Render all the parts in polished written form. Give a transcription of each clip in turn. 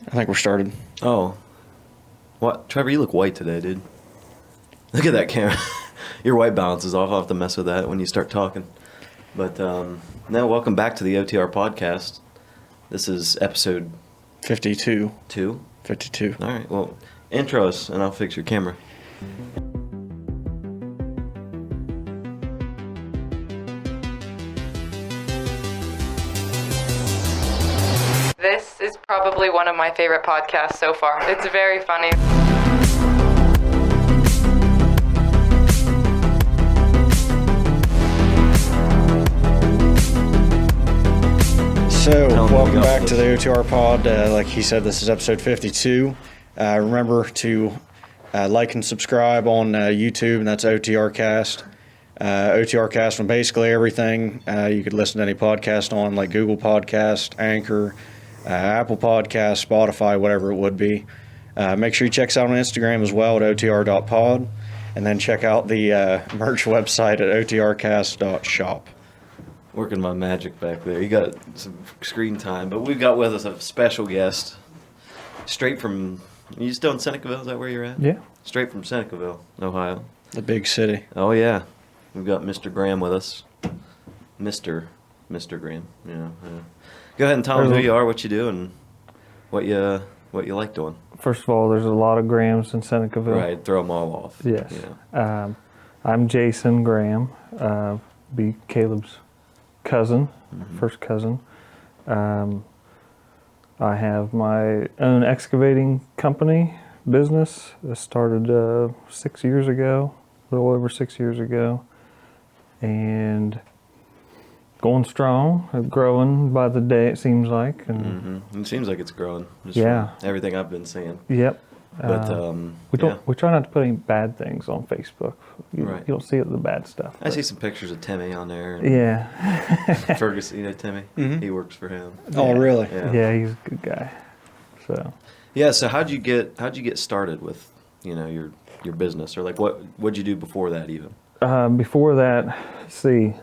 I think we're started. Oh. What? Trevor, you look white today, dude. Look at that camera. Your white balance is off. I'll have to mess with that when you start talking. But now, welcome back to the OTR podcast. This is episode 52. 2? 52. All right, well, intro us and I'll fix your camera. This is probably one of my favorite podcasts so far. It's very funny. So, welcome back to the OTR pod. Like he said, this is episode 52. Remember to like and subscribe on YouTube, and that's OTR Cast. OTR Cast from basically everything. You could listen to any podcast on, like Google Podcast, Anchor, Apple Podcast, Spotify, whatever it would be. Make sure you check us out on Instagram as well at otr.pod, and then check out the merch website at otrcast.shop. Working my magic back there. You got some screen time, but we've got with us a special guest. Straight from, are you still in Senecaville? Is that where you're at? Yeah. Straight from Senecaville, Ohio. The big city. Oh, yeah. We've got Mr. Graham with us. Mr. Graham, you know. Go ahead and tell them who you are, what you do, and what you like doing. First of all, there's a lot of Grahams in Senecaville. Right, throw them all off. Yes. You know. I'm Jason Graham, be Caleb's cousin, first cousin. I have my own excavating company business. I started 6 years ago, a little over 6 years ago, and going strong, growing by the day it seems like. And It seems like it's growing. Just Yeah. from everything I've been seeing. Yep. But We try not to put any bad things on Facebook. Right. You don't see the bad stuff. I see some pictures of Timmy on there. And Yeah. Ferguson, you know Timmy? Mhm. He works for him. Oh, really? Yeah, he's a good guy. So Yeah. So how'd you get started with your business, or like what'd you do before that even? before that, let's see,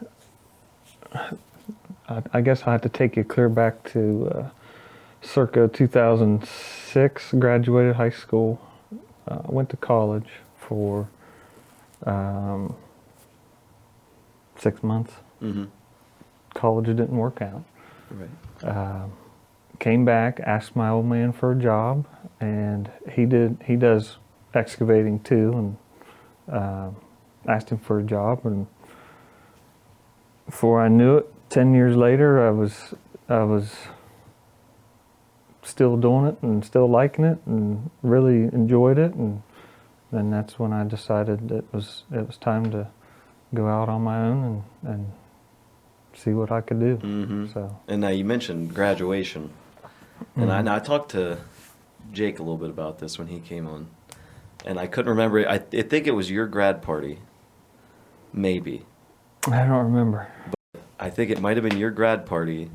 I guess I have to take you clear back to circa 2006. Graduated high school, went to college for 6 months. Mm-hmm. College didn't work out. Right. Came back, asked my old man for a job, and he does excavating too, and asked him for a job, and before I knew it, 10 years later, I was still doing it and still liking it and really enjoyed it, and then that's when I decided it was time to go out on my own and see what I could do. Mm-hmm. So And now you mentioned graduation, and I talked to Jake a little bit about this when he came on, and I couldn't remember. I think it was your grad party, maybe. I don't remember. I think it might have been your grad party.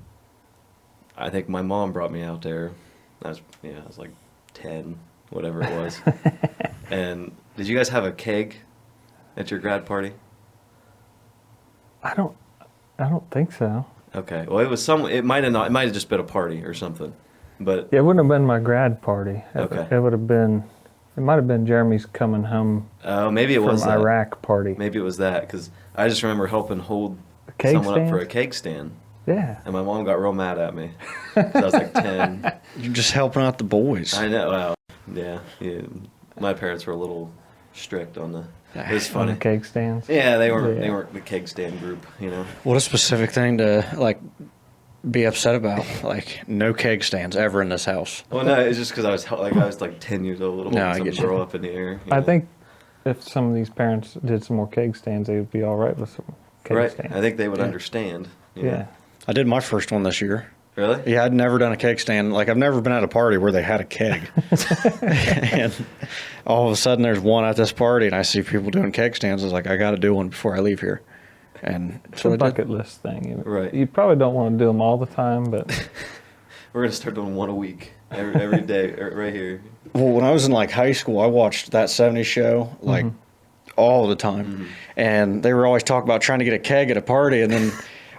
I think my mom brought me out there. I was like 10, whatever it was. And did you guys have a keg at your grad party? I don't think so. Okay. Well, it was it might have not. It might have just been a party or something. But It wouldn't have been my grad party. Okay. It would have been. It might have been Jeremy's coming home maybe it from was that. Iraq party. Maybe it was that, because I just remember helping hold Keg someone up for a stand? keg stand, Yeah. and my mom got real mad at me. So I was like 10. You're just helping out the boys. I know. Well, yeah. My parents were a little strict on the. It was On the funny. keg stands. Yeah, they weren't. Yeah. They weren't the keg stand group. You know. What a specific thing to, like, be upset about. Like, no keg stands ever in this house. Well, no, it's just because I was like 10 years old. No, I Something get you. throw up in the air. I think if some of these parents did some more keg stands, they would be all right with some keg Right. stands. I think they would Yeah. understand. you know. Yeah. I did my first one this year. Really? Yeah, I'd never done a keg stand. Like, I've never been at a party where they had a keg. And all of a sudden, there's one at this party, and I see people doing keg stands. I was like, I got to do one before I leave here. And It's so a I did. bucket list thing. Right. You probably don't want to do them all the time, but We're gonna start doing one a week every day right here. Well, when I was in like high school, I watched That 70s Show like all the time. And they were always talking about trying to get a keg at a party. And then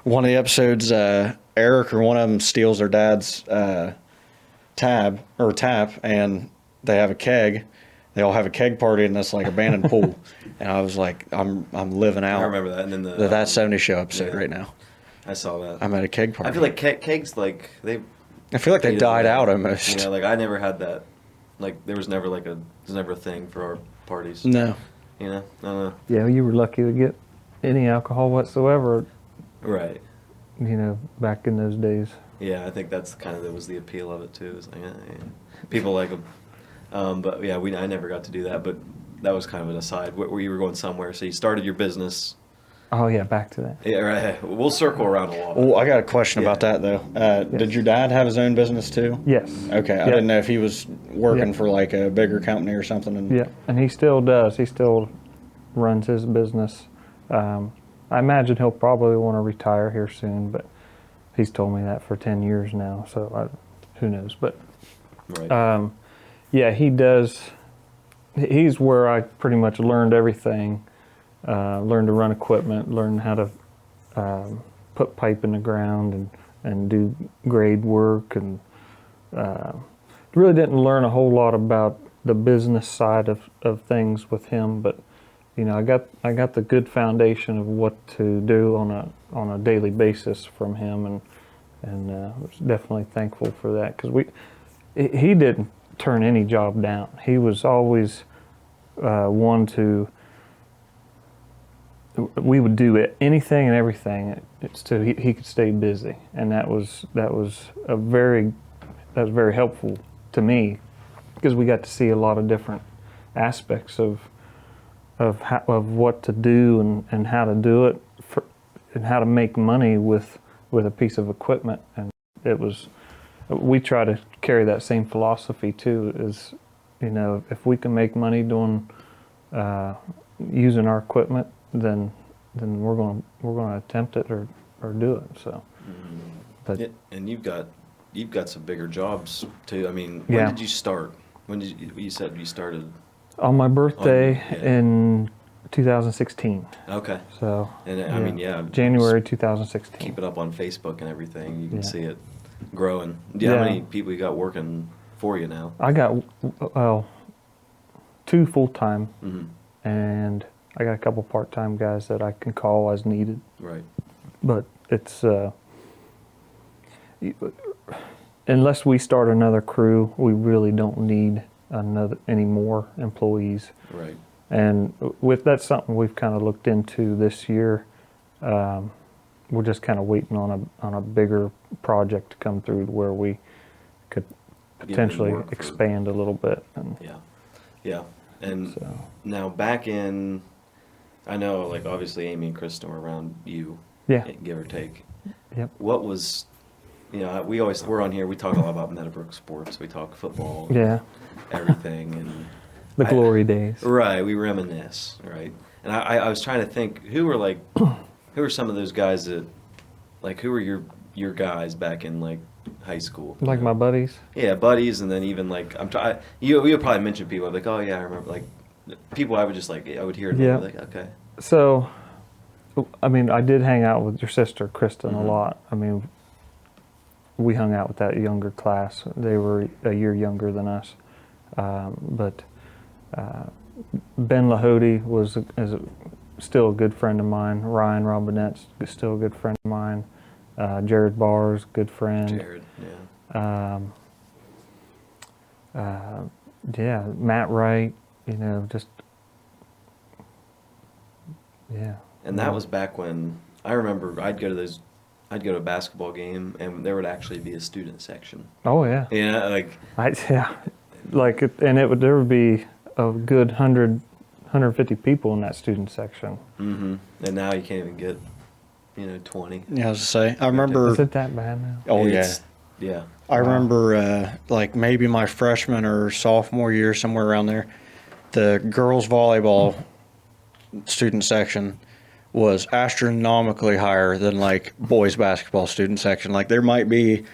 one of the episodes, Eric or one of them steals their dad's tap, and they have a keg. They all have a keg party in this like abandoned pool, and I was like, I'm living out. I remember that. And then That 70 Show episode right now. I saw that. I'm at a keg party. I feel like kegs like they. I feel like they faded died away. out almost. Yeah, like I never had that. Like there was never a thing for our parties. No. You know, I don't know. Yeah, you were lucky to get any alcohol whatsoever, Right. back in those days. Yeah, I think that's kind of that was the appeal of it too. It's like people like them, but yeah, I never got to do that. But that was kind of an aside. Where you were going somewhere, so you started your business. Oh yeah, back to that. Yeah, right. We'll circle around a lot. Oh, I got a question about Yeah. that though. Did your dad have his own business too? Yes. Okay, I Yeah. didn't know if he was working Yeah. for like a bigger company or something. And Yeah, and he still does. He still runs his business. I imagine he'll probably want to retire here soon, but he's told me that for 10 years now, so who knows. But Right. yeah, he does. He's where I pretty much learned everything. Learned to run equipment, learned how to put pipe in the ground and do grade work, and really didn't learn a whole lot about the business side of things with him. But I got the good foundation of what to do on a daily basis from him, and was definitely thankful for that, because he didn't turn any job down. He was always one to. We would do anything and everything so he could stay busy, and that was very helpful to me, because we got to see a lot of different aspects of what to do and how to do it and how to make money with a piece of equipment. And we try to carry that same philosophy too, is if we can make money doing using our equipment, then we're going to attempt it or do it. So, but And you've got some bigger jobs too. I mean, when Yeah. did you start? When did you said you started? on my birthday yeah. in 2016. Okay. So, And I mean, yeah, January 2016. keep it up on Facebook and everything. You can Yeah. see it growing. Do you know how Yeah. many people you got working for you now? I got 2 full-time, Mm-hmm. and I got a couple part-time guys that I can call as needed. Right. But it's unless we start another crew, we really don't need any more employees. Right. And that's something we've kind of looked into this year. We're just kind of waiting on a bigger project to come through to where we could potentially work for- expand a little bit. And Yeah. Yeah. And so, now back in, I know, like obviously Amy and Kristen were around you, yeah, give or take. yep, What was, we're on here, we talk a lot about Meadowbrook sports. We talk football, yeah, everything, and the glory days. right, we reminisce, right? And I was trying to think, who were some of those guys that, like, who were your guys back in like high school? Like my buddies. Yeah, buddies, and then even like you would probably mention people like, oh yeah, I remember, like people I would just like I would hear them Yeah. like, okay, So, I mean, I did hang out with your sister, Kristen, Mhm. a lot. I mean, we hung out with that younger class. They were a year younger than us. But Ben Lahody is still a good friend of mine. Ryan Robinette's still a good friend of mine. Jared Barr's good friend. Jared, yeah, Yeah, Matt Wright, just, yeah. and that was back when I remember I'd go to a basketball game and there would actually be a student section. Oh, yeah. Yeah, like Yeah, there would be a good 150 people in that student section. and now you can't even get 20. Yeah, I was to say, I remember. Is it that bad now? Oh yeah, It's- yeah. I remember like maybe my freshman or sophomore year, somewhere around there. The girls volleyball student section was astronomically higher than like boys basketball student section. Like there might be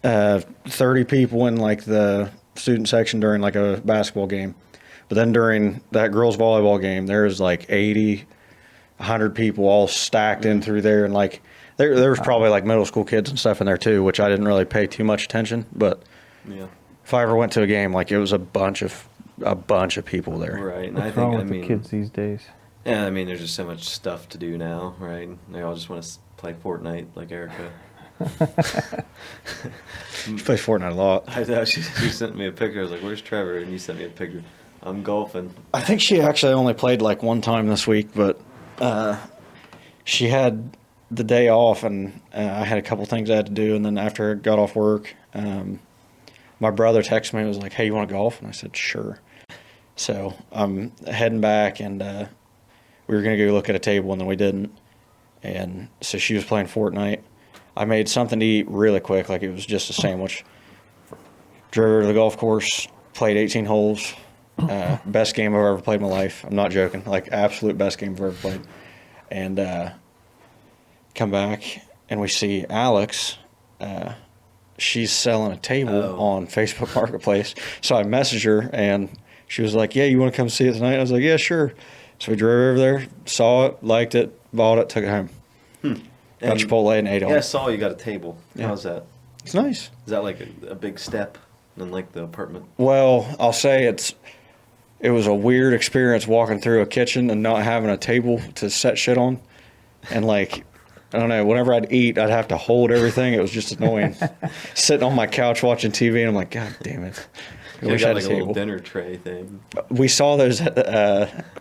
30 people in like the student section during like a basketball game, but then during that girls volleyball game, there's like 80, 100 people all stacked in through there, and like there was probably like middle school kids and stuff in there too, which I didn't really pay too much attention, but Yeah. If I ever went to a game, like it was a bunch of people there. Right. And What's wrong with the kids these days? Yeah, I mean, there's just so much stuff to do now, right? They all just want to play Fortnite like Erica. She plays Fortnite a lot. I know, she sent me a picture. I was like, where's Trevor? And you sent me a picture. I'm golfing. I think she actually only played like one time this week, but she had the day off, and I had a couple things I had to do. And then after I got off work, my brother texted me and was like, hey, you want to golf? And I said, sure. So I'm heading back, and we were going to go look at a table, and then we didn't. And so she was playing Fortnite. I made something to eat really quick, like it was just a sandwich. Drove her to the golf course, played 18 holes. Best game I've ever played in my life. I'm not joking. Like, absolute best game I've ever played. And come back, and we see Alex. She's selling a table on Facebook Marketplace. So I messaged her, and she was like, yeah, you want to come see it tonight? I was like, yeah, sure. So we drove over there, saw it, liked it, bought it, took it home. Got Chipotle and ate on Yeah, I it. saw you got a table. Yeah. How's that? It's nice. Is that like a big step in like the apartment? Well, I'll say it was a weird experience walking through a kitchen and not having a table to set shit on. And like, I don't know, whenever I'd eat, I'd have to hold everything. It was just annoying. Sitting on my couch watching TV, and I'm like, God damn it. I You wish I got had like a a little table. dinner tray thing. We saw those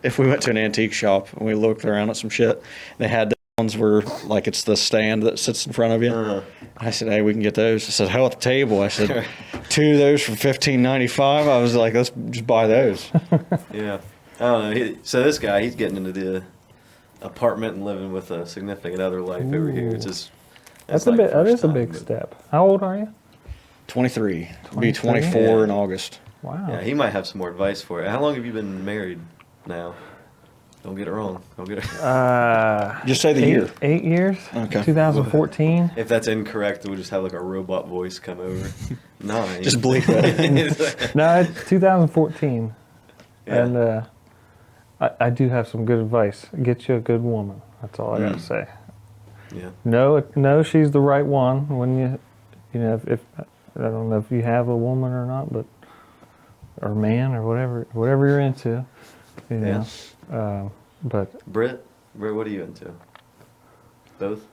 if we went to an antique shop and we looked around at some shit. They had the ones where like it's the stand that sits in front of you. I said, hey, we can get those. I said, hell with the table. I said, 2 of those for $15.95. I was like, let's just buy those. Yeah. I don't know. So this guy, he's getting into the apartment and living with a significant other life over here. It's just That's like a bit. That first is a time, big but- step. How old are you? 23. Be 23? 24 Yeah. in August. Wow. Yeah, he might have some more advice for it. How long have you been married now? Don't get it wrong. Don't get it. Just say the year. 8 years. Okay. 2014. If that's incorrect, we'll just have like a robot voice come over. No, Just bleep it. it. No, it's 2014. Yeah. And I do have some good advice. Get you a good woman. That's all I got to say. Yeah. No, she's the right one. When you know, if I don't know if you have a woman or not, but or man or whatever you're into, you know. But Britt, what are you into? Both?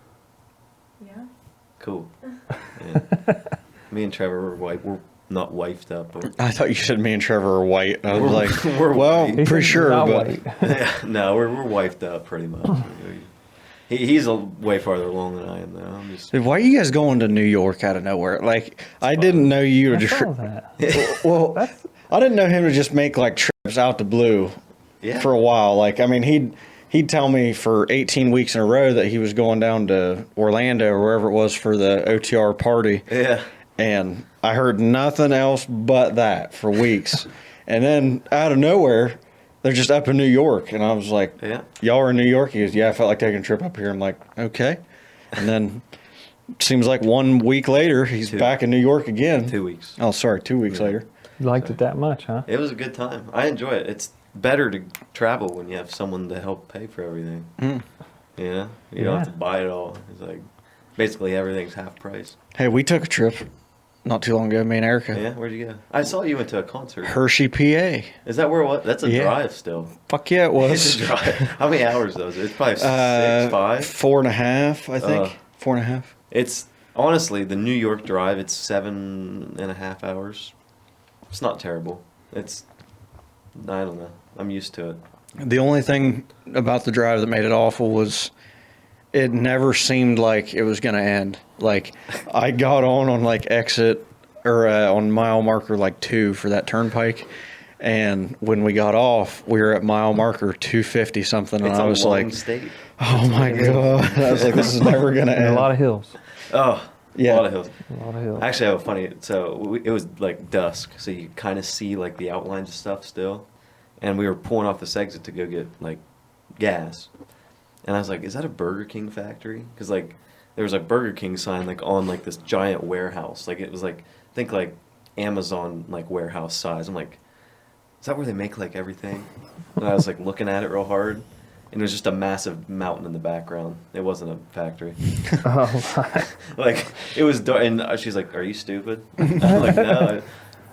Yeah. Cool. Yeah. Me and Trevor we're not wifed up. But I thought you said me and Trevor are white. I was like, we're well, white. he pretty said sure, not but white. Yeah, no, we're wifed up pretty much. He's way farther along than I am though. I'm just Dude, why are you guys going to New York out of nowhere? Like, I didn't know you I to saw that. well, That's- I didn't know him to just make like trips out the blue yeah. for a while. Like, I mean, he'd tell me for 18 weeks in a row that he was going down to Orlando or wherever it was for the OTR party. Yeah. And I heard nothing else but that for weeks. And then out of nowhere, they're just up in New York. And I was like, Yeah. y'all are in New York? He goes, yeah, I felt like taking a trip up here. I'm like, okay. And then seems like 1 week later, he's back in New York again. 2 weeks. Oh, sorry, 2 weeks later. You liked it that much, huh? It was a good time. I enjoy it. It's better to travel when you have someone to help pay for everything. Mm. Yeah. You don't have Yeah. to buy it all. It's like basically everything's half price. Hey, we took a trip not too long ago, me and Erica. Yeah. Where'd you go? I saw you went to a concert. Hershey, PA. Is that where it was? That's a Yeah. drive still. Fuck yeah, it It's was. a drive. How many hours though? It's probably 6, 5. 4.5, I think. 4.5. It's honestly the New York drive. It's 7.5 hours. It's not terrible. It's I don't know. I'm used to it. The only thing about the drive that made it awful was it never seemed like it was going to end. Like, I got on like exit or on mile marker like 2 for that turnpike. And when we got off, we were at mile marker 250 something. And It's I a was long like, state. oh my God. I was like, this is never going to And end. a lot of hills. Oh, Yeah. a lot of hills. A lot of hills. Actually, I have a funny. So it was like dusk, so you kind of see like the outlines of stuff still. And we were pulling off this exit to go get like gas, and I was like, "Is that a Burger King factory?" Because like there was a Burger King sign like on like this giant warehouse. Like it was like think like Amazon like warehouse size. I'm like, is that where they make like everything? And I was like looking at it real hard, and it was just a massive mountain in the background. It wasn't a factory. Oh, Like, it was dark, and she's like, "Are you stupid?" I'm like, no.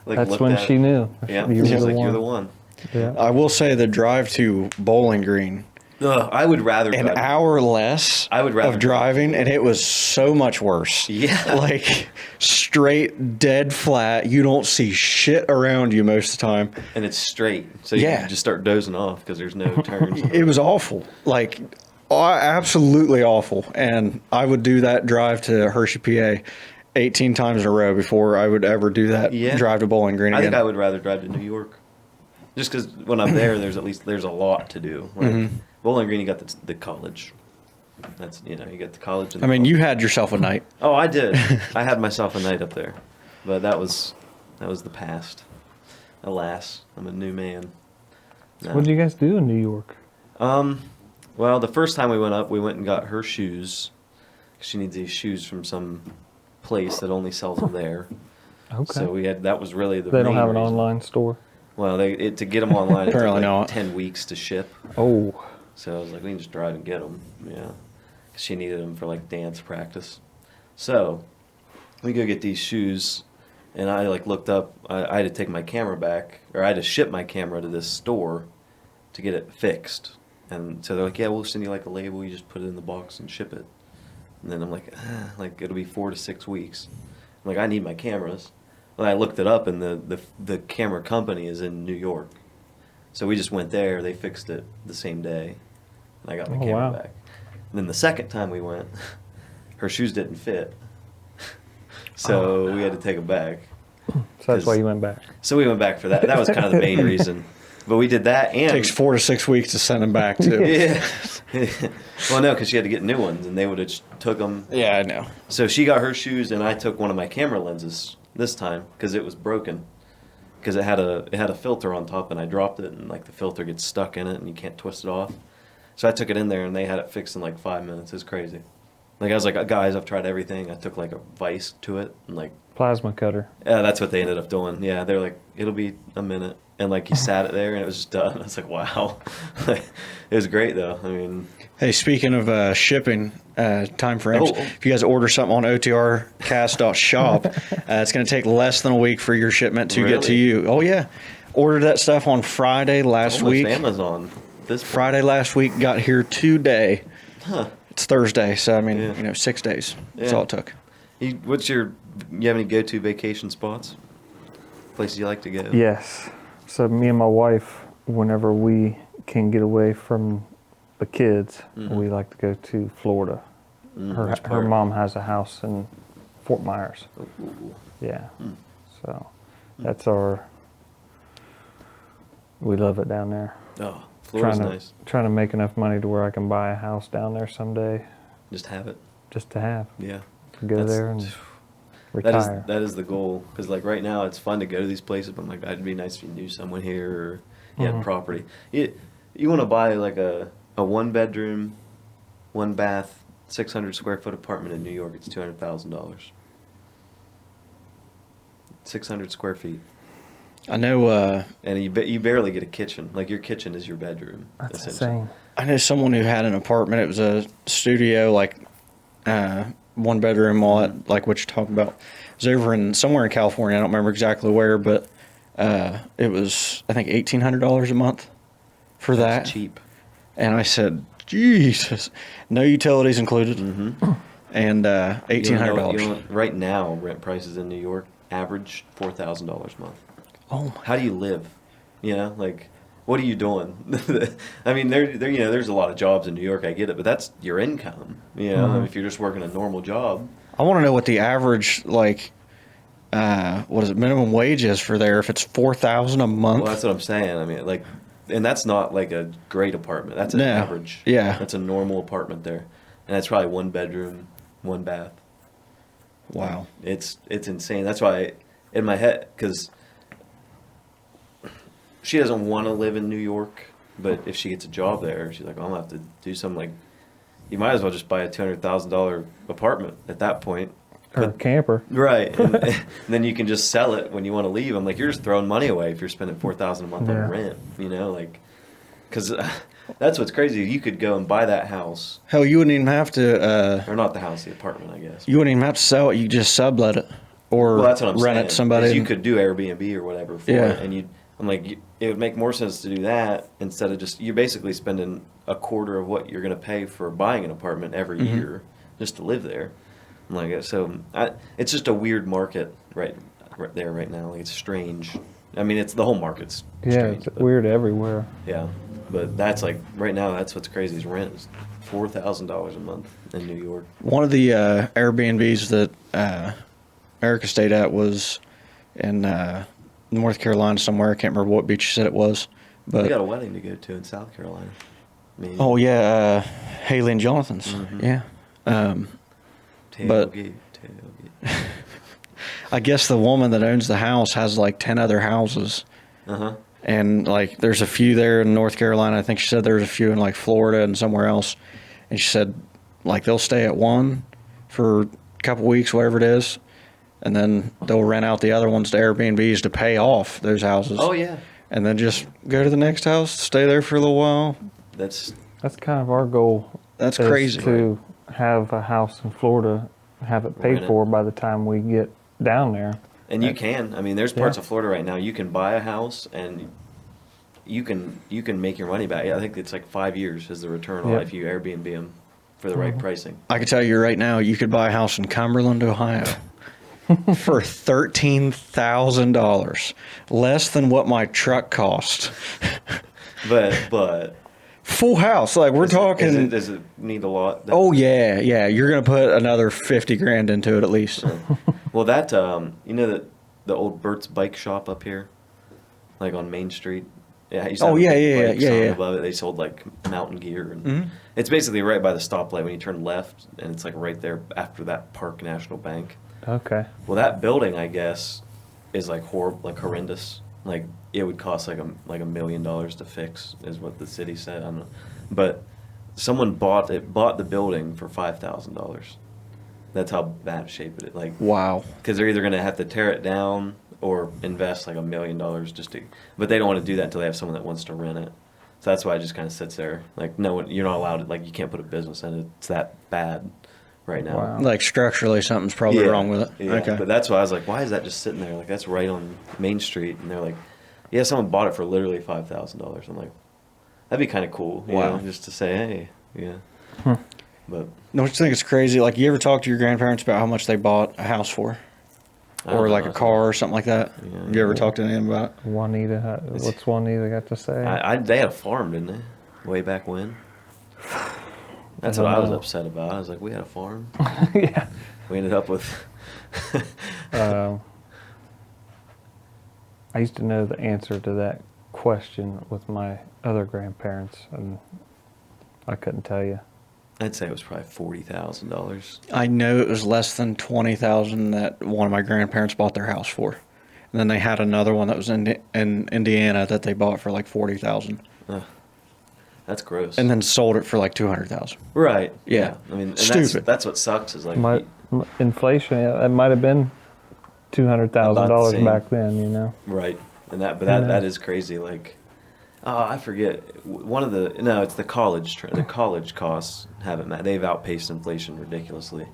that's looked when at she it. knew. Yeah, You she were was the like, "You're the one. one." Yeah. I will say the drive to Bowling Green, Ugh, I would rather an drive. hour less I would rather of driving, and it was so much worse. Yeah. Like straight dead flat. You don't see shit around you most of the time. And it's straight, so you Yeah. can just start dozing off because there's no turns. It was awful. Like absolutely awful. And I would do that drive to Hershey, PA 18 times in a row before I would ever do that Yeah. drive to Bowling Green I again. think I would rather drive to New York, just because when I'm there, there's a lot to do. Like, Bowling Green, you got the college. That's you got the college. And I mean, you had yourself a night. Oh, I did. I had myself a night up there, but that was the past. Alas, I'm a new man. No. What did you guys do in New York? Well, the first time we went up, we went and got her shoes. She needs these shoes from some place that only sells them there. Okay. So that was really the They don't main have an reason. online store. Well, to get them online, it took Apparently like not. 10 weeks to ship. Oh, So I was like, we can just drive and get them. Yeah. 'Cause she needed them for like dance practice. So we go get these shoes, and I like looked up. I had to take my camera back, or I had to ship my camera to this store to get it fixed. And so they're like, yeah, we'll send you like a label. You just put it in the box and ship it. And then I'm like, like it'll be 4 to 6 weeks. I'm like, I need my cameras. And I looked it up, and the camera company is in New York. So we just went there. They fixed it the same day, and I got my Oh, camera wow. back. And then the second time we went, her shoes didn't fit, so we had to take them back. so that's why 'Cause- you went back. So we went back for that. That was kind of the main reason. But we did that, and It takes 4 to 6 weeks to send them back too. yeah. Well, no, because she had to get new ones, and they would have took them. Yeah, I know. So she got her shoes, and I took one of my camera lenses this time because it was broken. Because it had a filter on top, and I dropped it, and like the filter gets stuck in it, and you can't twist it off. So I took it in there, and they had it fixed in like 5 minutes. It's crazy. Like I was like, guys, I've tried everything. I took like a vise to it, and like, Plasma cutter. yeah, that's what they ended up doing. Yeah, they're like, it'll be a minute, and like you sat it there, and it was just done. I was like, wow. It was great though. I mean, Hey, speaking of shipping time frames, Oh. if you guys order something on otrcast.shop, it's going to take less than a week for your shipment to get to Really? you. Oh, yeah. Ordered that stuff on Friday last almost week. Amazon. This point. Friday last week, got here today. Huh. It's Thursday, so I mean, Yeah. 6 days. That's Yeah. all it took. You have any go-to vacation spots? Places you like to go? Yes. So me and my wife, whenever we can get away from the kids, we like to go to Florida. Her which part? mom has a house in Fort Myers. Ooh. Yeah. So that's we love it down there. Oh, Florida's nice. Trying to make enough money to where I can buy a house down there someday, Just have it. just to have. Yeah. Go That's- there and That retire. is the goal. Because like right now, it's fun to go to these places, but I'm like, it'd be nice if you knew someone here or you had property. You want to buy like a 1-bedroom, 1-bath, 600 square foot apartment in New York. It's $200,000. 600 square feet. I know. And you barely get a kitchen. Like your kitchen is your bedroom. That's essentially. insane. I know someone who had an apartment. It was a studio, like 1 bedroom, all that, like what you're talking about. It was over somewhere in California. I don't remember exactly where, but it was, I think, $1,800 a month for That's that. cheap. And I said, Jesus, no utilities included, Mm-hmm. and $1,800. Right now, rent prices in New York average $4,000 a month. Oh my! How do you live? Like, what are you doing? I mean, there's a lot of jobs in New York. I get it, but that's your income. If you're just working a normal job. I want to know what the average what is it, minimum wage is for there? If it's $4,000 a month. Well, that's what I'm saying. I mean, like, and that's not like a great apartment. That's an No. average. Yeah. That's a normal apartment there, and that's probably 1 bedroom, 1 bath. Wow. It's insane. That's why in my head, because she doesn't want to live in New York, but if she gets a job there, she's like, I'm gonna have to do something. Like, you might as well just buy a $200,000 apartment at that point. Or a camper. Right, and then you can just sell it when you want to leave. I'm like, you're just throwing money away if you're spending $4,000 a month Yeah. on rent. Like, because That's what's crazy. You could go and buy that house, Hell, you wouldn't even have to. or not the house, the apartment, I guess. You wouldn't even have to sell it. You just sublet it, or Well, that's what I'm rent saying. it to somebody. is You could do Airbnb or whatever for Yeah. it, and I'm like, it would make more sense to do that instead of just you're basically spending a quarter of what you're going to pay for buying an apartment every Mm-hmm. year just to live there. I'm like, it's just a weird market right there right now. Like, it's strange. I mean, it's the whole market's Yeah, strange. it's but- weird everywhere. Yeah, but that's like right now. That's what's crazy. Is rent is $4,000 a month in New York. One of the Airbnbs that Erica stayed at was in North Carolina somewhere. I can't remember what beach she said it was, We but got a wedding to go to in South Carolina. Me, oh yeah, Haley and Jonathan's. Mhm. Yeah. but- tailgate. I guess the woman that owns the house has like 10 other houses. Uh-huh. And like there's a few there in North Carolina. I think she said there's a few in like Florida and somewhere else. And she said like they'll stay at one for a couple weeks, whatever it is, and then they'll rent out the other ones to Airbnbs to pay off those houses. Oh yeah, And then just go to the next house, stay there for a little while. that's That's kind of our goal. That's is crazy. to have a house in Florida, have it paid Rent it. for by the time we get down there. and you can. I mean, there's parts Yeah. of Florida right now you can buy a house and you can make your money back. I think it's like 5 years is the return on Yep. if you Airbnb them for the right pricing. I can tell you right now, you could buy a house in Cumberland, Ohio for $13,000, less than what my truck cost. But Full house, like we're talking. Does it need a lot? Oh yeah, yeah. You're gonna put another 50 grand into it at least. Well, that you know that the old Bert's bike shop up here, like on Main Street. Yeah, it used to Oh, have a yeah, big yeah, bike yeah, sign yeah. above it. They sold like mountain gear, and Mhm. it's basically right by the stoplight when you turn left, and it's like right there after that Park National Bank. Okay. Well, that building, I guess, is like horrendous. Like it would cost like $1 million to fix, is what the city said. I don't know, but someone bought the building for $5,000. That's how bad shape it is. Like, Wow. because they're either going to have to tear it down or invest like $1 million just to, but they don't want to do that until they have someone that wants to rent it. So that's why it just kind of sits there. Like, no one, you're not allowed to, like, you can't put a business in it. It's that bad right now. Wow. Like structurally, something's probably wrong with it. Yeah, Okay. but that's why I was like, why is that just sitting there? Like, that's right on Main Street. And they're like, yeah, someone bought it for literally $5,000. I'm like, that'd be kind of cool, you Wow. know, just to say, hey, yeah. But Don't you think it's crazy? Like, you ever talk to your grandparents about how much they bought a house for, I don't or know. like a car or something like that? Yeah. You ever talk to them about it? Juanita, what's Juanita got to say? they had a farm, didn't they? Way back when. That's I what don't I was know. upset about. I was like, we had a farm. Yeah. We ended up with. I used to know the answer to that question with my other grandparents, and I couldn't tell you. I'd say it was probably $40,000. I know it was less than 20,000 that one of my grandparents bought their house for, and then they had another one that was in Indiana that they bought for like 40,000, That's gross. and then sold it for like 200,000. right. Yeah. I mean, and Stupid. That's what sucks is like. Inflation, yeah, it might have been $200,000 About the same. back then, you know. Right, and that Yeah. that is crazy. Like, I forget one of the no, it's the college the college costs they've outpaced inflation ridiculously.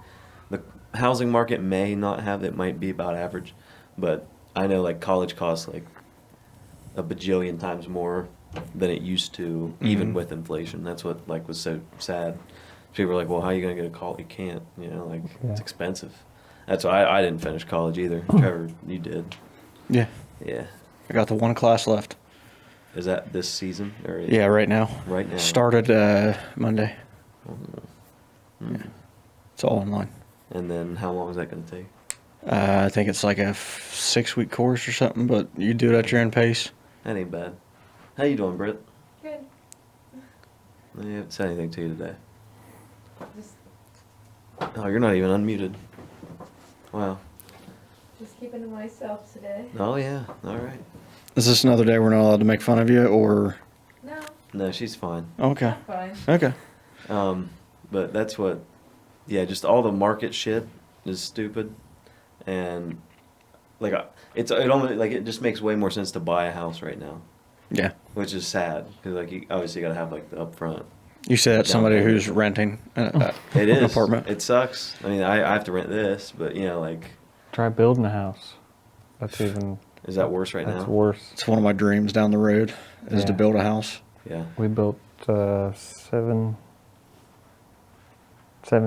The housing market may not have it, might be about average, but I know like college costs like a bajillion times more than it used to, even Mhm. with inflation. That's what like was so sad. People were like, "Well, how are you gonna get a college? You can't. You know, like it's Yeah. expensive." That's why I didn't finish college either. Trevor, you did. Yeah, Yeah. I got the one class left. Is that this season or Yeah, right now. right now? Started Monday. Mm. It's all online. And then how long is that going to take? I think it's like a 6-week course or something, but you do it at your own pace. That ain't bad. How you doing, Britt? Good. I haven't said anything to you today. Just, Oh, you're not even unmuted. Wow. just keeping to myself today. Oh yeah. All right. Is this another day we're not allowed to make fun of you, or? No, No, she's fine. Okay. fine. Okay. But that's what. Yeah, just all the market shit is stupid, and like it almost like it just makes way more sense to buy a house right now. Yeah. which is sad because like you obviously got to have like the upfront. You said that's Down somebody payment. who's renting It an is. apartment. It sucks. I mean, I have to rent this, but you know, like, Try building a house. That's even. is that worse right That's now? worse. It's one of my dreams down the road is to Yeah. build a house. Yeah. We built 7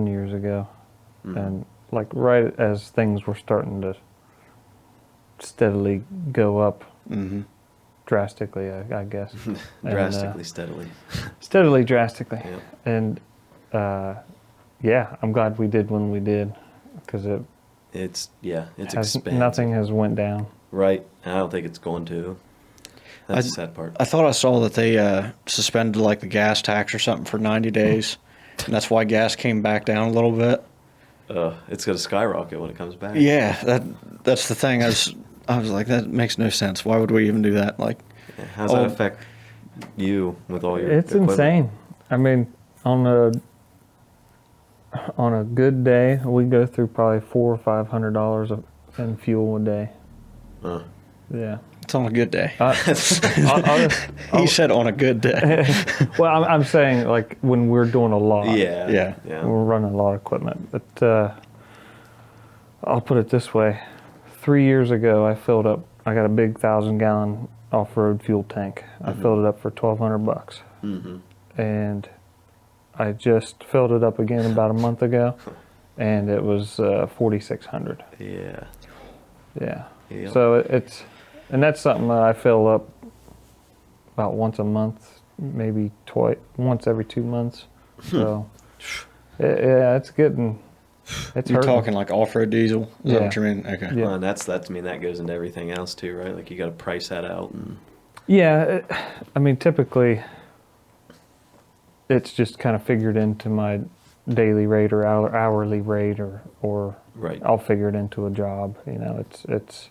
years ago, Mhm. and like right as things were starting to steadily go up Hmm. drastically, I guess. Drastically, steadily. Steadily, drastically. Yeah. And yeah, I'm glad we did when we did, because it It's has, expensive. nothing has went down. Right. And I don't think it's going to. That's the sad part. I thought I saw that they suspended like the gas tax or something for 90 days, and that's why gas came back down a little bit. It's going to skyrocket when it comes back. Yeah, that's the thing. I was like, that makes no sense. Why would we even do that? Like, Yeah. How's that affect you with all your It's equipment? insane. I mean, on a good day, we go through probably $400 or $500 in fuel a day. Uh, Yeah. it's on a good day. I'll He said on a good day. well, I'm saying like when we're doing a lot. yeah. Yeah. Yeah. We're running a lot of equipment. But I'll put it this way. 3 years ago, I got a big 1,000-gallon off-road fuel tank. I filled it up for $1,200. Mm-hmm. And I just filled it up again about a month ago, and it was 4,600. Yeah. Yeah. Yep. So and that's something that I fill up about once a month, maybe once every 2 months. So yeah, it's getting. It's You're hurting. talking like off-road diesel? Is that Yeah. what you mean? Okay. Yeah. Well, and that goes into everything else too, right? Like you got to price that out. And Yeah, I mean, typically, it's just kind of figured into my daily rate or hourly rate, or right. I'll figure it into a job. You know, it's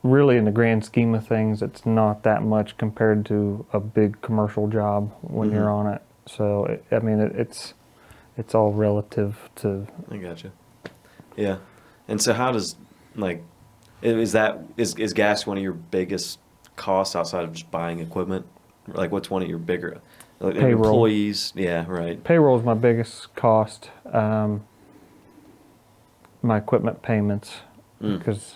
really in the grand scheme of things, it's not that much compared to a big commercial job when you're on it. So I mean, it's all relative to. I gotcha. Yeah. And so how does like is gas one of your biggest costs outside of just buying equipment? Like what's one of your bigger like Payroll. employees? Yeah, right. Payroll is my biggest cost. My equipment payments, because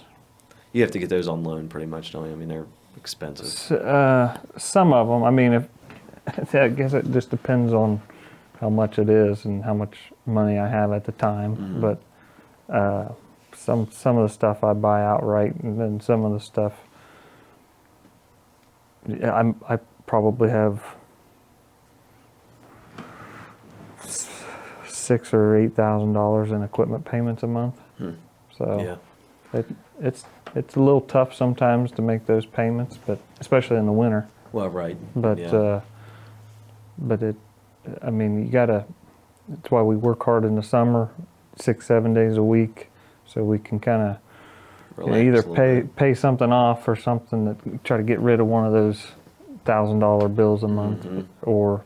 You have to get those on loan pretty much, don't you? I mean, they're expensive. some of them. I mean, I guess it just depends on how much it is and how much money I have at the time. But some of the stuff I buy outright, and then some of the stuff, yeah, I probably have $6,000 or $8,000 in equipment payments a month. So Yeah. it's a little tough sometimes to make those payments, but especially in the winter. Well, right. But yeah. I mean, you gotta. That's why we work hard in the summer, 6-7 days a week, so we can kind of Relax either a little bit. pay something off or something that try to get rid of one of those $1,000 bills a month, or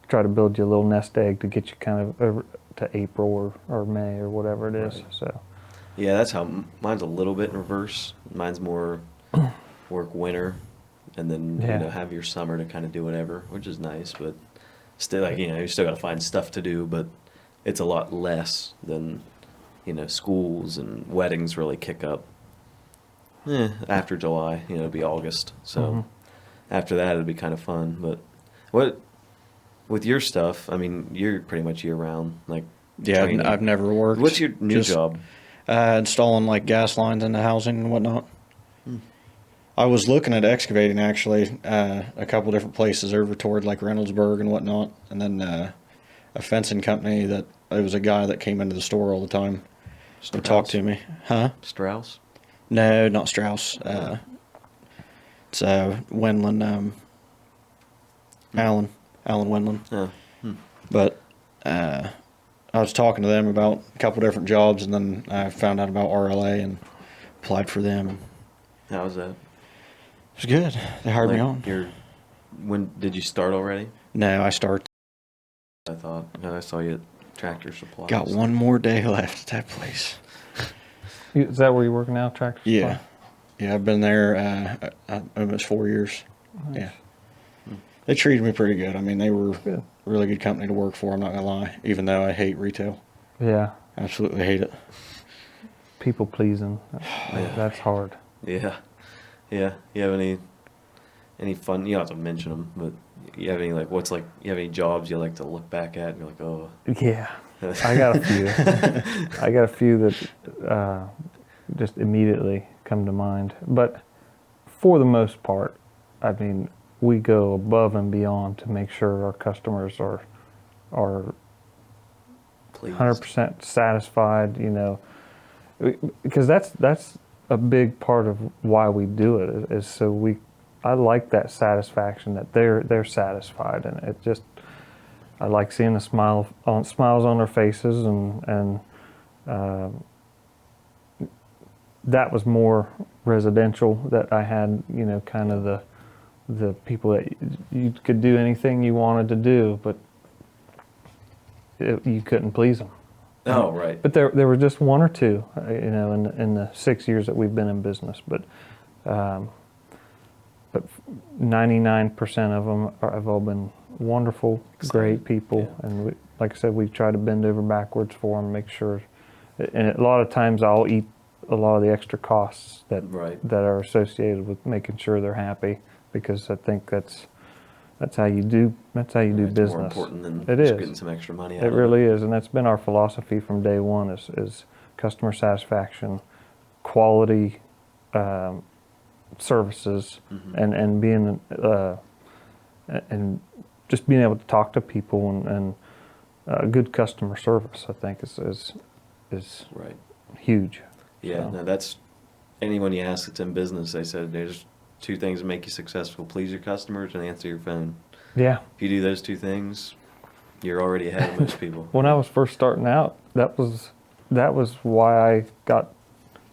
try to build you a little nest egg to get you kind of over to April or May or whatever it is. Right. So Yeah, that's how mine's a little bit in reverse. Mine's more work winter, and then Yeah. have your summer to kind of do whatever, which is nice. But still, like you still got to find stuff to do. But it's a lot less than schools and weddings really kick up. After July, it'll be August. So after that, it'll be kind of fun. But what with your stuff? I mean, you're pretty much year round, like. Yeah, training. I've never worked. What's your new Just, job? installing like gas lines in the housing and whatnot. I was looking at excavating actually a couple different places over toward like Reynoldsburg and whatnot, and then a fencing company that it was a guy that came into the store all the time and talked to me. Huh? Strauss. No, not Strauss. It's Wendland, Alan Wendland. Oh. But I was talking to them about a couple different jobs, and then I found out about RLA and applied for them. How was that? It was good. They hired me on. When did you start already? No, I start. I thought. I saw you at Tractor Supply. Got one more day left at that place. is that where you're working now, Tractor Supply? Yeah. Yeah, I've been there almost 4 years. Yeah. They treated me pretty good. I mean, they were Good. a really good company to work for, I'm not going to lie, even though I hate retail. Yeah. Absolutely hate it. People pleasing. That's hard. Yeah. Yeah. You have any fun? You don't have to mention them, but you have any you have any jobs you like to look back at and you're like, oh. Yeah. I got a few. I got a few that just immediately come to mind. But for the most part, I mean, we go above and beyond to make sure our customers are Please. 100% satisfied, because that's a big part of why we do it is so I like that satisfaction that they're satisfied, and it just I like seeing the smiles on their faces, and that was more residential that I had, kind of the people that you could do anything you wanted to do, but you couldn't please them. Oh, right. But there were just one or two, in the 6 years that we've been in business. But 99% of them have all been wonderful, great people, Yeah. and like I said, we try to bend over backwards for them, make sure. And a lot of times, I'll eat a lot of the extra costs that are associated with making sure they're happy, because I think that's how you do It's business. more important than It just is. getting some extra money out It of really is, and that's been our philosophy from day one: is customer satisfaction, quality services, and being and just being able to talk to people and good customer service. I think is Right. huge. Yeah, So. no, that's anyone you ask that's in business, they said there's two things that make you successful: please your customers and answer your phone. Yeah. If you do those two things, you're already ahead of most people. When I was first starting out, that was why I got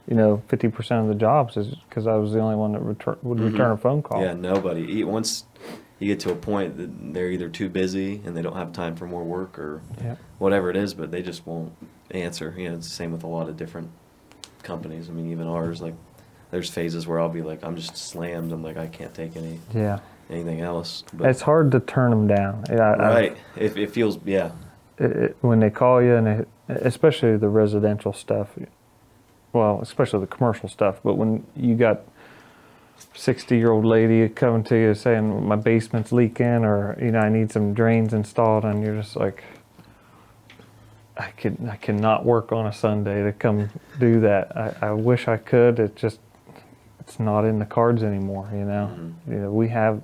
50% of the jobs, is because I was the only one that would return a phone call. Yeah, nobody. Once you get to a point that they're either too busy and they don't have time for more work or Yeah. whatever it is, but they just won't answer. It's the same with a lot of different companies. I mean, even ours, like, there's phases where I'll be like, I'm just slammed. I'm like, I can't take Yeah. anything else. But, It's hard to turn them down. Yeah. right. It feels, yeah. When they call you, and especially the residential stuff, well, especially the commercial stuff, but when you got 60-year-old lady coming to you saying my basement's leaking, or I need some drains installed, and you're just like, I cannot work on a Sunday to come do that. I wish I could. It's not in the cards anymore. We have,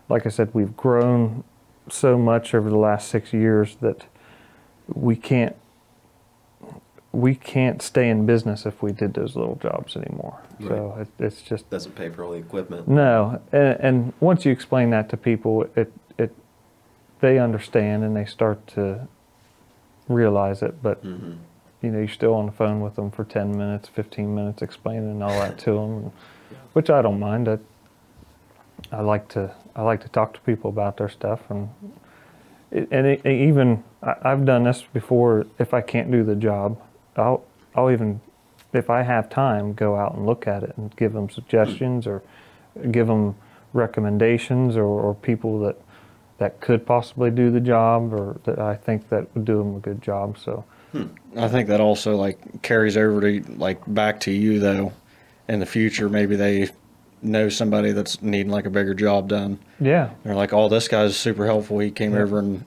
like I said, we've grown so much over the last 6 years that we can't stay in business if we did those little jobs anymore. Right. So it's just Doesn't pay for all the equipment. no. And once you explain that to people, they understand and they start to realize it. But you're still on the phone with them for 10 minutes, 15 minutes, explaining all that to them, which I don't mind. I like to talk to people about their stuff, even I've done this before. If I can't do the job, I'll even, if I have time, go out and look at it and give them suggestions or give them recommendations or people that could possibly do the job, or that I think that would do them a good job. So I think that also carries over to back to you though in the future. Maybe they know somebody that's needing a bigger job done. yeah, They're like, oh, this guy's super helpful. He came over and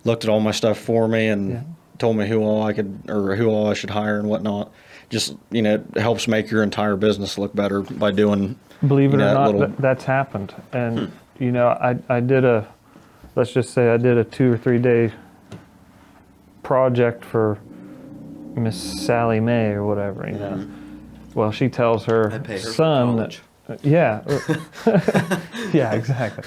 looked at all my stuff for me and told me who all I should hire and whatnot. Just, it helps make your entire business look better by doing. believe it or not, little... that's happened. And let's just say I did a 2 or 3 day project for Miss Sally Mae or whatever. Well, she tells her, I pay her for son college. yeah. Yeah, exactly.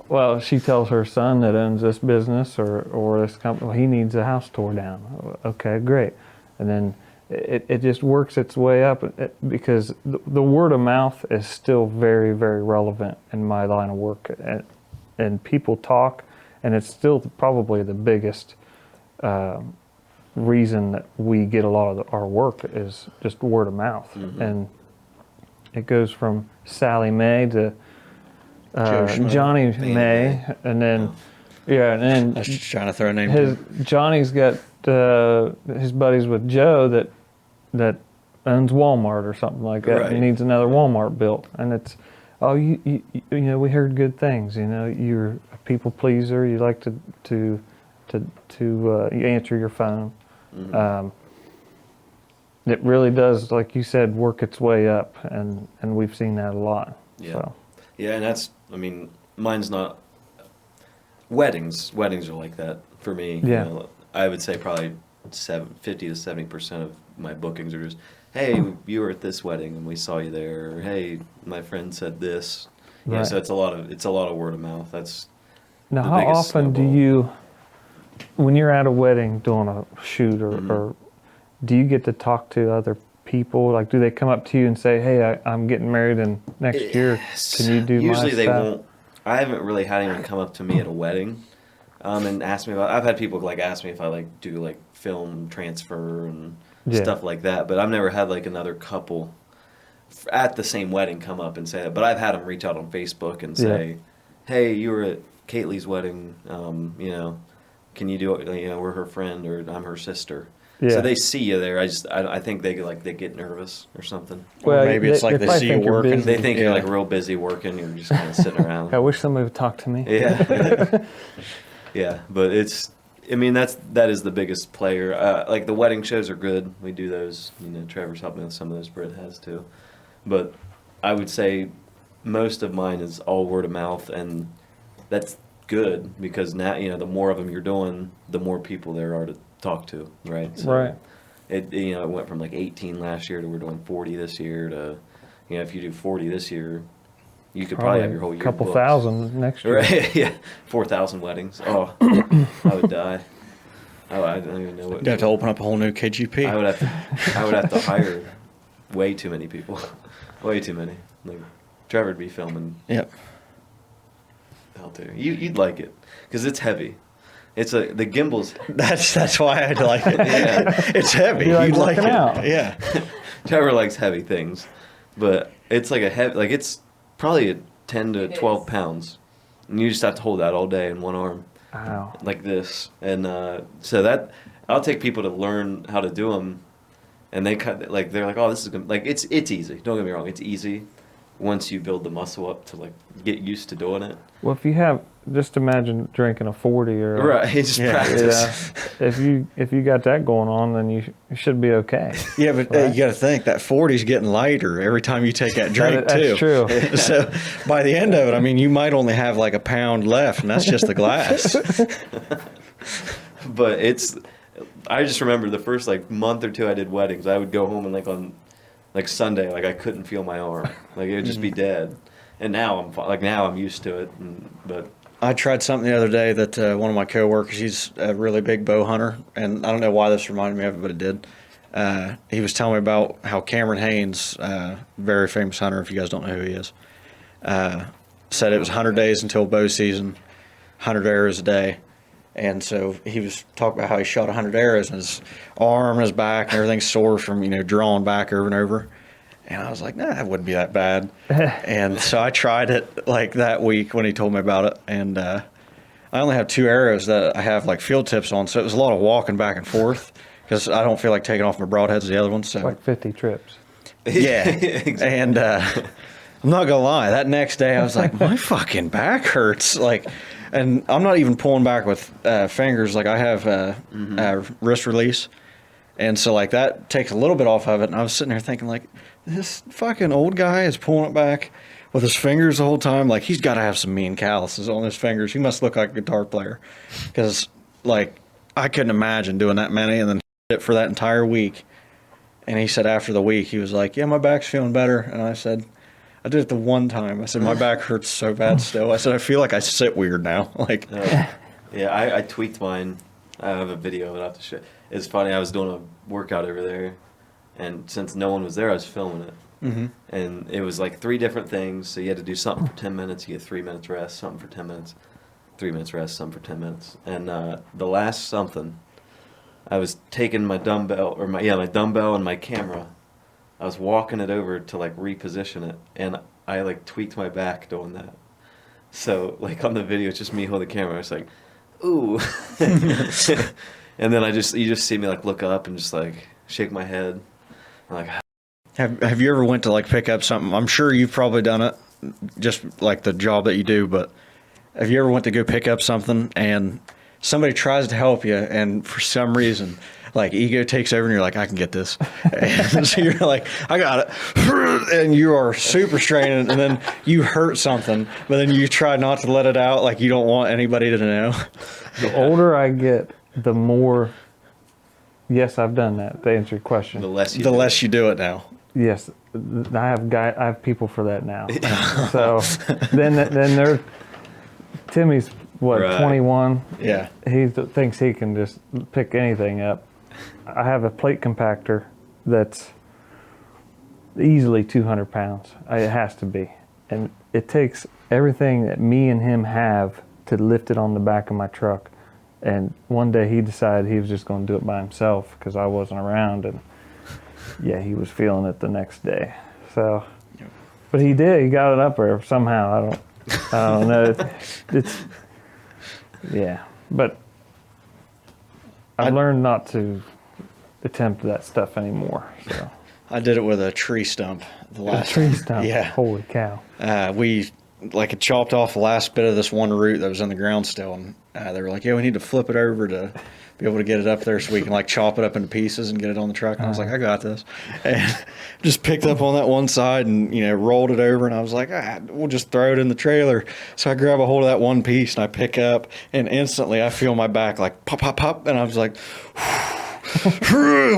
Well, she tells her son that owns this business or this company, well, he needs a house tore down. Okay, great. And then it just works its way up because the word of mouth is still very, very relevant in my line of work. And people talk, and it's still probably the biggest reason that we get a lot of our work is just word of mouth. And it goes from Sally Mae to Joe Schmo. Johnny Baby May, May. and then Oh. and I then was just trying to throw a name. his Johnny's got his buddies with Joe that owns Walmart or something like that. Right. And needs another Walmart built, and it's you know, we heard good things. You know, you're a people pleaser. You like to you answer your phone. It really does, like you said, work its way up, and we've seen that a lot. Yeah. So. Yeah, and that's, I mean, mine's not, weddings are like that for me. Yeah. You know, I would say probably 50 to 70% of my bookings are just, hey, you were at this wedding and we saw you there, or hey, my friend said this. Yeah, Right. so it's a lot of word of mouth. That's Now, the how biggest often do snowball. you, when you're at a wedding doing a shoot, or do you get to talk to other people? Like, do they come up to you and say, "Hey, I'm getting married, and next year, can you do Usually my they stuff?" won't. I haven't really had anyone come up to me at a wedding, and ask me about. I've had people like ask me if I like do like film transfer and Yeah. stuff like that, but I've never had like another couple at the same wedding come up and say that. But I've had them reach out on Facebook and say, "Hey, you were at Kately's wedding. You know, can you do it? You know, we're her friend, or I'm her sister." Yeah. So they see you there. I think they get nervous or something. Or maybe it's like they probably see you think you're working. busy. They think you're Yeah. like real busy working. You're just kind of sitting around. I wish somebody would talk to me. Yeah. Yeah, but I mean, that is the biggest player. Like the wedding shows are good. We do those. You know, Trevor's helped me with some of those. Britt has too. But I would say most of mine is all word of mouth, and that's good because now, you know, the more of them you're doing, the more people there are to talk to, right? So Right. It went from like 18 last year to we're doing 40 this year to, you know, if you do 40 this year, you could probably have your whole year couple booked. thousand next year. Right, yeah, 4,000 weddings. Oh, I would die. Oh, I don't even know what. You have to open up a whole new KGP. I would have to hire way too many people, way too many. Like Trevor'd be filming Yep. out there. You'd like it because it's heavy. It's the gimbals. That's why I like it. Yeah. It's heavy. You like You'd like working it. out. Yeah. Trevor likes heavy things, but it's like it's probably 10 to It 12 is. pounds, and you just have to hold that all day in one arm. Wow. Like this, and so that I'll take people to learn how to do them, and they're like, oh, this is good. Like it's easy. Don't get me wrong, it's easy once you build the muscle up to like get used to doing it. Well, if you have, just imagine drinking a 40 or a, Right, just Yeah. practice. Yeah. If you got that going on, then you should be okay. Yeah, but Right. you got to think that 40's getting lighter every time you take that drink That's too. true. So by the end of it, I mean, you might only have like a pound left, and that's just the glass. But I just remember the first like month or two I did weddings, I would go home and like on like Sunday, like I couldn't feel my arm, like it would just be dead. And now now I'm used to it, but. I tried something the other day that one of my coworkers, he's a really big bow hunter, and I don't know why this reminded me of it, but it did. He was telling me about how Cameron Haynes, very famous hunter, if you guys don't know who he is, said it was 100 days until bow season, 100 arrows a day. And so he was talking about how he shot 100 arrows, and his arm and his back and everything's sore from, drawing back over and over. And I was like, nah, it wouldn't be that bad. And so I tried it like that week when he told me about it. And I only have 2 arrows that I have like field tips on. So it was a lot of walking back and forth because I don't feel like taking off my broadheads the other ones. So Like 50 trips. yeah. Exactly. And I'm not gonna lie, that next day I was like, my fucking back hurts. Like, and I'm not even pulling back with fingers. Like I have wrist release. And so like that takes a little bit off of it. And I was sitting there thinking like, this fucking old guy is pulling it back with his fingers the whole time. Like he's got to have some mean calluses on his fingers. He must look like a guitar player. Because like I couldn't imagine doing that many and then it for that entire week. And he said after the week, he was like, yeah, my back's feeling better. And I said, I did it the one time. I said, my back hurts so bad still. I said, I feel like I sit weird now. Like, Yeah, I tweaked mine. I have a video of it. I have to show. It's funny. I was doing a workout over there, and since no one was there, I was filming it. mm-hmm. And it was like 3 different things. So you had to do something for 10 minutes. You get 3 minutes rest. Something for 10 minutes. 3 minutes rest. Something for 10 minutes. And the last something, I was taking my dumbbell my dumbbell and my camera, I was walking it over to like reposition it, and I like tweaked my back doing that. So like on the video, it's just me holding the camera. It's like, ooh, and then you just see me like look up and just like shake my head. I'm like, Have you ever went to like pick up something? I'm sure you've probably done it, just like the job that you do. But have you ever went to go pick up something and somebody tries to help you, and for some reason, like ego takes over, and you're like, I can get this, and so you're like, I got it, and you are super straining, and then you hurt something, but then you try not to let it out, like you don't want anybody to know. The older I get, the more. Yes, I've done that. To answer your question, the less you do it now. yes, I have people for that now. So then they're Timmy's what, Right. 21. Yeah. He thinks he can just pick anything up. I have a plate compactor that's easily 200 pounds. It has to be. And it takes everything that me and him have to lift it on the back of my truck. And one day he decided he was just going to do it by himself because I wasn't around. And yeah, he was feeling it the next day. So, but he did. He got it up there somehow. I don't know. It's yeah, but I've learned not to attempt that stuff anymore. So I did it with a tree stump. The last tree stump. Yeah. Holy cow. We like it chopped off the last bit of this one root that was in the ground still, and they were like, "Yeah, we need to flip it over to be able to get it up there so we can like chop it up into pieces and get it on the truck." And I was like, "I got this," and just picked up on that one side and rolled it over, and I was like, "We'll just throw it in the trailer." So I grab a hold of that one piece and I pick up, and instantly I feel my back like pop, pop, pop, and I was like,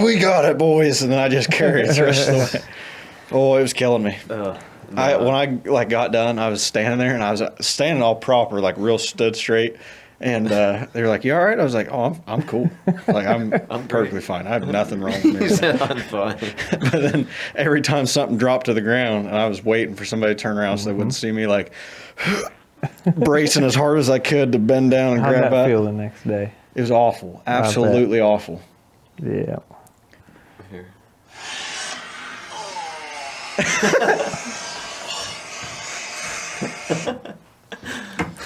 "We got it, boys!" And then I just carried it the rest of the way. Oh, it was killing me. No. When I got done, I was standing there and I was standing all proper, like real stood straight. And they were like, "You all right?" I was like, "Oh, I'm cool. Like I'm perfectly fine. I have nothing wrong with me." He said, I'm fine. But then every time something dropped to the ground, and I was waiting for somebody to turn around so they wouldn't see me, like bracing as hard as I could to bend down and How'd grab that it. feel the next day? It was awful, absolutely awful. Yeah. Here.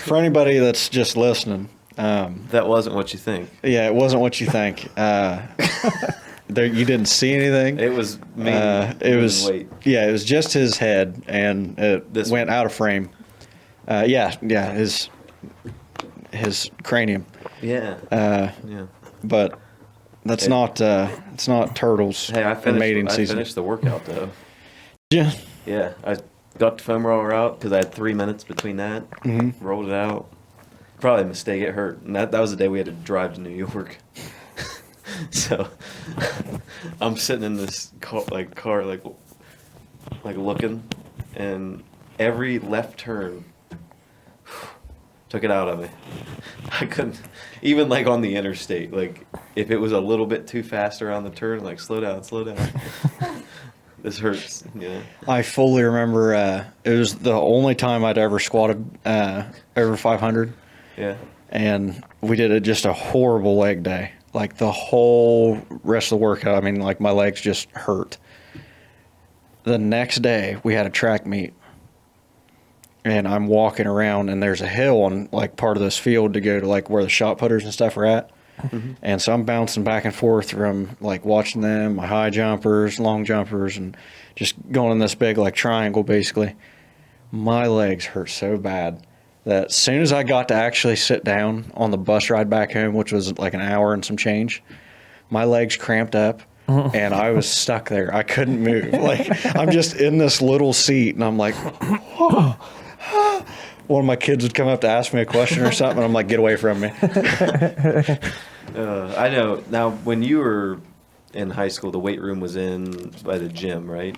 For anybody that's just listening, That wasn't what you think. yeah, it wasn't what you think. You didn't see anything. It was me. It was Wait. yeah, it was just his head, and it This went out of frame. Yeah, his cranium. Yeah. Uh, Yeah. but that's Hey. not it's not turtles. Hey, I in mating finished. I season. finished the workout though. Yeah, Yeah, I got the foam roller out because I had 3 minutes between that. Mm-hmm. Rolled it out. Probably a mistake. It hurt, and that was the day we had to drive to New York. So I'm sitting in this car, like looking, and every left turn took it out of me. I couldn't even like on the interstate. Like if it was a little bit too fast around the turn, like slow down, slow down. This hurts. Yeah. I fully remember. It was the only time I'd ever squatted over 500, Yeah. and we did just a horrible leg day. Like the whole rest of the workout, I mean, like my legs just hurt. The next day, we had a track meet, and I'm walking around, and there's a hill on like part of this field to go to like where the shot putters and stuff are at. Mm-hmm. And so I'm bouncing back and forth from like watching them, my high jumpers, long jumpers, and just going in this big like triangle basically. My legs hurt so bad that as soon as I got to actually sit down on the bus ride back home, which was like an hour and some change, my legs cramped up and I was stuck there. I couldn't move. Like I'm just in this little seat and I'm like, one of my kids would come up to ask me a question or something, and I'm like, "Get away from me." I know. Now, when you were in high school, the weight room was in by the gym, right?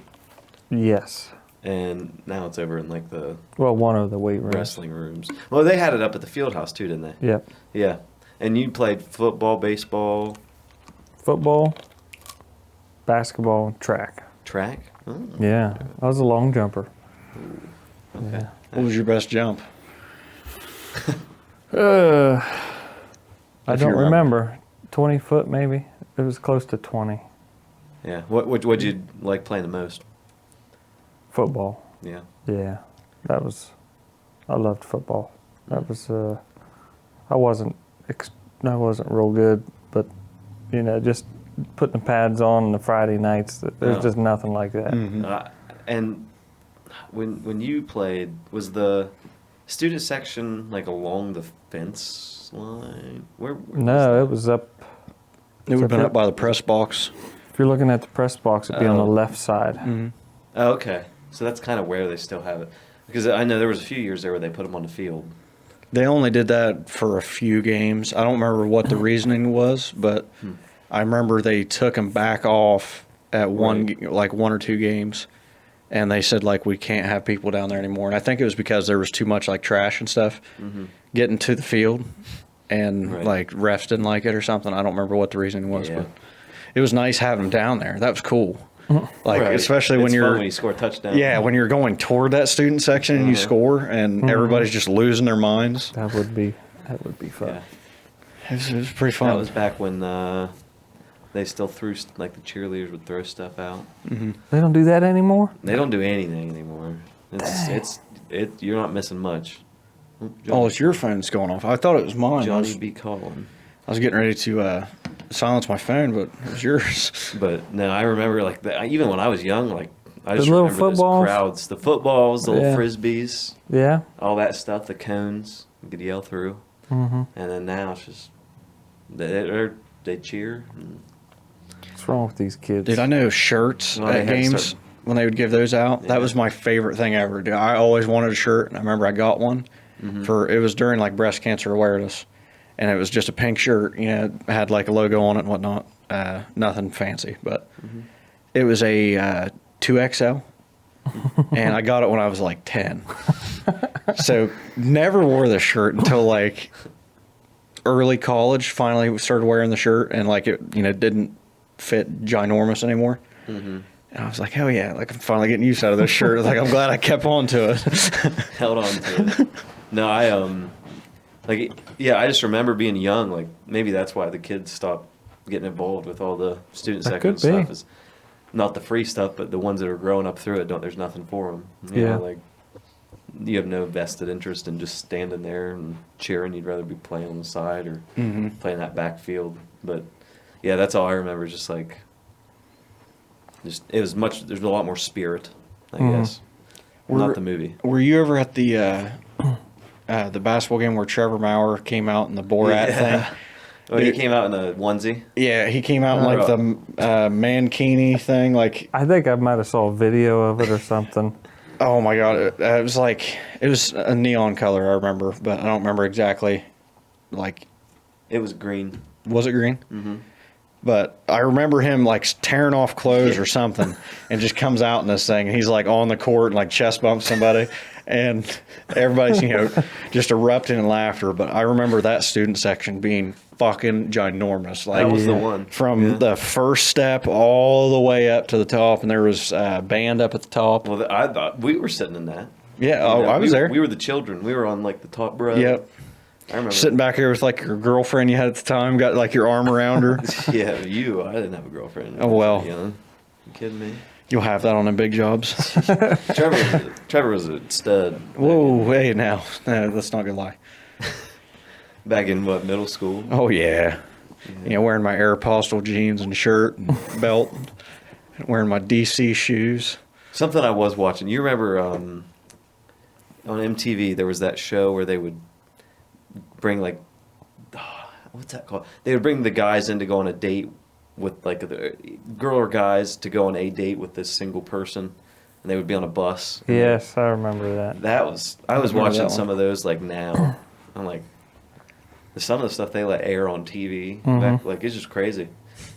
Yes. And now it's over in like the Well, one of the weight rooms. wrestling rooms. Well, they had it up at the field house too, didn't they? Yep. Yeah. And you played football, baseball, Football, basketball, track. track? Oh, Yeah. I was a long jumper. okay. Yeah. What was your best jump? I If you don't remember. 20 foot maybe. It was close to 20. Yeah. What'd you like playing the most? Football. Yeah. Yeah, I loved football. That was I wasn't real good, but just putting the pads on the Friday nights. There's just nothing like that. And when you played, was the student section like along the fence line? Where No, it was up. It would have been up by the press box. If you're looking at the press box, it'd be on the left side. Oh, okay. So that's kind of where they still have it. Because I know there was a few years there where they put them on the field. They only did that for a few games. I don't remember what the reasoning was, but I remember they took them back off at one or two games, and they said like we can't have people down there anymore. And I think it was because there was too much like trash and stuff getting to the field, and like refs didn't like it or something. I don't remember what the reasoning was, but it was nice having them down there. That was cool. Like especially when when you score a touchdown. Yeah, when you're going toward that student section and you score, and everybody's just losing their minds. That would be fun. Yeah. It was pretty fun. That was back when they still threw, like the cheerleaders would throw stuff out. They don't do that anymore? They don't do anything anymore. You're not missing much. Oh, it's your phone's going off. I thought it was mine. Johnny be calling. I was getting ready to silence my phone, but it was yours. But no, I remember like even when I was young, like I The just little remember those footballs? crowds, the footballs, the little Yeah. frisbees, Yeah. all that stuff, the cones you could yell through, and then now it's just they cheer. And What's wrong with these kids? Dude, I know shirts Well, they at had to games start- when they would give those out. Yeah. That was my favorite thing ever. Dude, I always wanted a shirt, and I remember I got one it was during like breast cancer awareness, and it was just a pink shirt. Had like a logo on it and whatnot. Nothing fancy, but it was a 2XL, and I got it when I was like 10. So never wore the shirt until like early college. Finally started wearing the shirt, and like it didn't fit ginormous anymore. And I was like, hell yeah, like I'm finally getting used out of this shirt. Like I'm glad I kept on to it. held on to it. No, I just remember being young. Like maybe that's why the kids stopped getting involved with all the student That section could stuff. be. Is not the free stuff, but the ones that are growing up through it. There's nothing for them. Yeah. Like you have no vested interest in just standing there and cheering. You'd rather be playing on the side or playing that backfield. But yeah, that's all I remember. Just like, there's a lot more spirit, I guess. Not the movie. Were you ever at the basketball game where Trevor Maurer came out in the Borat thing? Well, he came out in a onesie. Yeah, he came out in like the mankini thing. Like, I think I might have saw a video of it or something. oh my god, it was a neon color. I remember, but I don't remember exactly. Like, It was green. was it green? Mm-hmm. But I remember him like tearing off clothes or something, and just comes out in this thing. And he's like on the court and like chest bumps somebody, and everybody's just erupting in laughter. But I remember that student section being fucking ginormous. Like That was the one. from the first step all the way up to the top, and there was a band up at the top. Well, I thought we were sitting in that. Yeah, I was there. We were the children. We were on like the top row. Yep. I remember Sitting back here with like your girlfriend you had at the time, got like your arm around her. Yeah, I didn't have a girlfriend. Oh, well. Young. You kidding me? You'll have that on them big jobs. Trevor was a stud. Whoa, hey now. No, let's not gonna lie. Back in what, middle school? Oh yeah. Wearing my Aeropostale jeans and shirt and belt, wearing my DC shoes. Something I was watching. You remember on MTV there was that show where they would bring like, what's that called? They would bring the guys in to go on a date with like the girl or guys to go on a date with this single person, and they would be on a bus. Yes, I remember that. I was remember watching that some one. of those like now. I'm like, some of the stuff they let air on TV, back, like it's just crazy.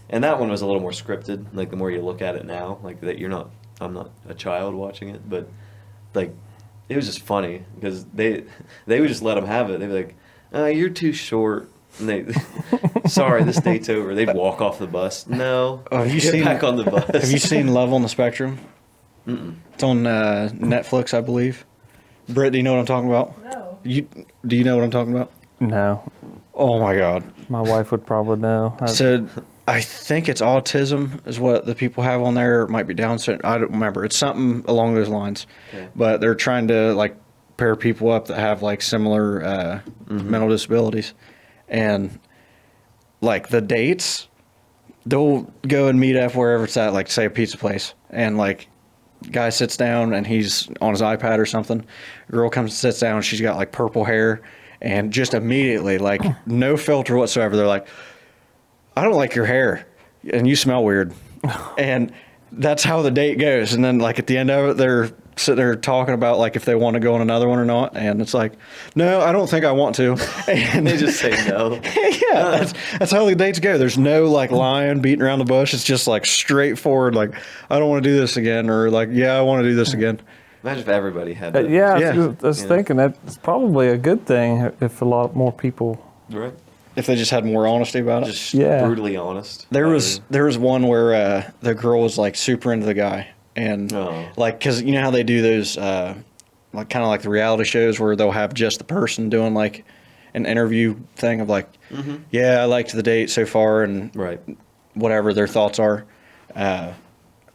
And that one was a little more scripted. Like the more you look at it now, like that I'm not a child watching it, but like it was just funny because they would just let them have it. They'd be like, "You're too short." And they, sorry, this date's over. They'd walk off the bus. No, get back on the bus. Have you seen Love on the Spectrum? Mm-mm. It's on Netflix, I believe. Britt, do you know what I'm talking about? No. Do you know what I'm talking about? No, Oh my god. my wife would probably know. So I think it's autism is what the people have on there. It might be Down syndrome. I don't remember. It's something along those lines. Okay. But they're trying to like pair people up that have like similar mental disabilities, and like the dates, they'll go and meet up wherever it's at, like say a pizza place, and like guy sits down and he's on his iPad or something. Girl comes and sits down and she's got like purple hair, and just immediately, like no filter whatsoever, they're like, I don't like your hair and you smell weird. And that's how the date goes. And then like at the end of it, they're sitting there talking about like if they want to go on another one or not. And it's like, no, I don't think I want to. And They just say no. yeah, that's how the dates go. There's no like lying, beating around the bush. It's just like straightforward. Like, I don't want to do this again, or like, yeah, I want to do this again. Imagine if everybody had that. Yeah, Yeah. I was thinking that's probably a good thing if a lot more people. Right. If they just had more honesty about it. Just Yeah. brutally honest. There was one where the girl was like super into the guy, and Oh. like because you know how they do those like kind of like the reality shows where they'll have just the person doing like an interview thing of like, yeah, I liked the date so far and Right. whatever their thoughts are.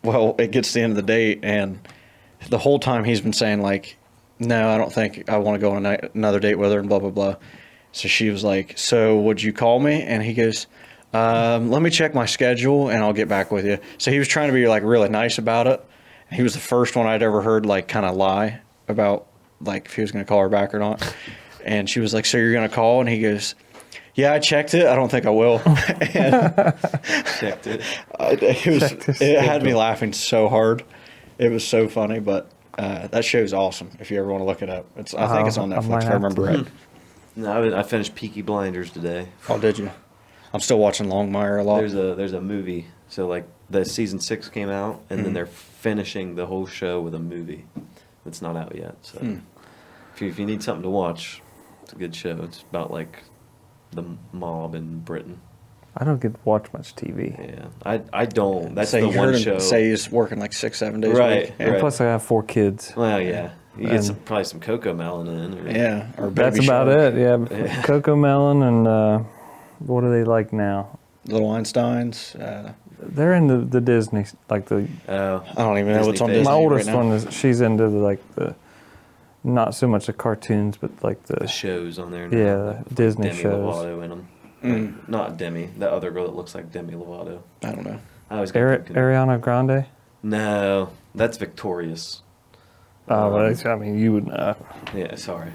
Well, it gets to the end of the date, and the whole time he's been saying like, no, I don't think I want to go on another date with her, and blah blah blah. So she was like, so would you call me? And he goes, let me check my schedule and I'll get back with you. So he was trying to be like really nice about it. He was the first one I'd ever heard like kind of lie about like if he was going to call her back or not. And she was like, so you're going to call? And he goes, yeah, I checked it. I don't think I will. And Checked it. it had me laughing so hard. It was so funny, but that show's awesome. If you ever want to look it up, I think it's on I might Netflix. If I have remember to. right. No, I finished Peaky Blinders today. Oh, did you? I'm still watching Longmire a lot. There's a movie. So like the season 6 came out, and then they're finishing the whole show with a movie that's not out yet. So if you need something to watch, it's a good show. It's about like the mob in Britain. I don't get to watch much TV. Yeah, I don't. That's Say the you one heard him show. say he's working like 6-7 days a Right, week. And right. plus, I have 4 kids. Well, yeah, you And- get probably some cocoa melon in. Or, Yeah, or That's Baby about Shark, it. Yeah, Coco Melon and what do they like now? Little Einsteins. They're into the Disney, like the. Oh, I don't even know Disney what's on Face. Disney My oldest right now. one is she's into the not so much the cartoons, but like the shows on there. Now, Yeah, like, with, Disney Demi shows. Lovato in them. Not Demi, the other girl that looks like Demi Lovato. I don't know. I always get thinking- Ariana Grande. No, that's Victorious. Oh, well, I mean, you would know. Yeah, sorry,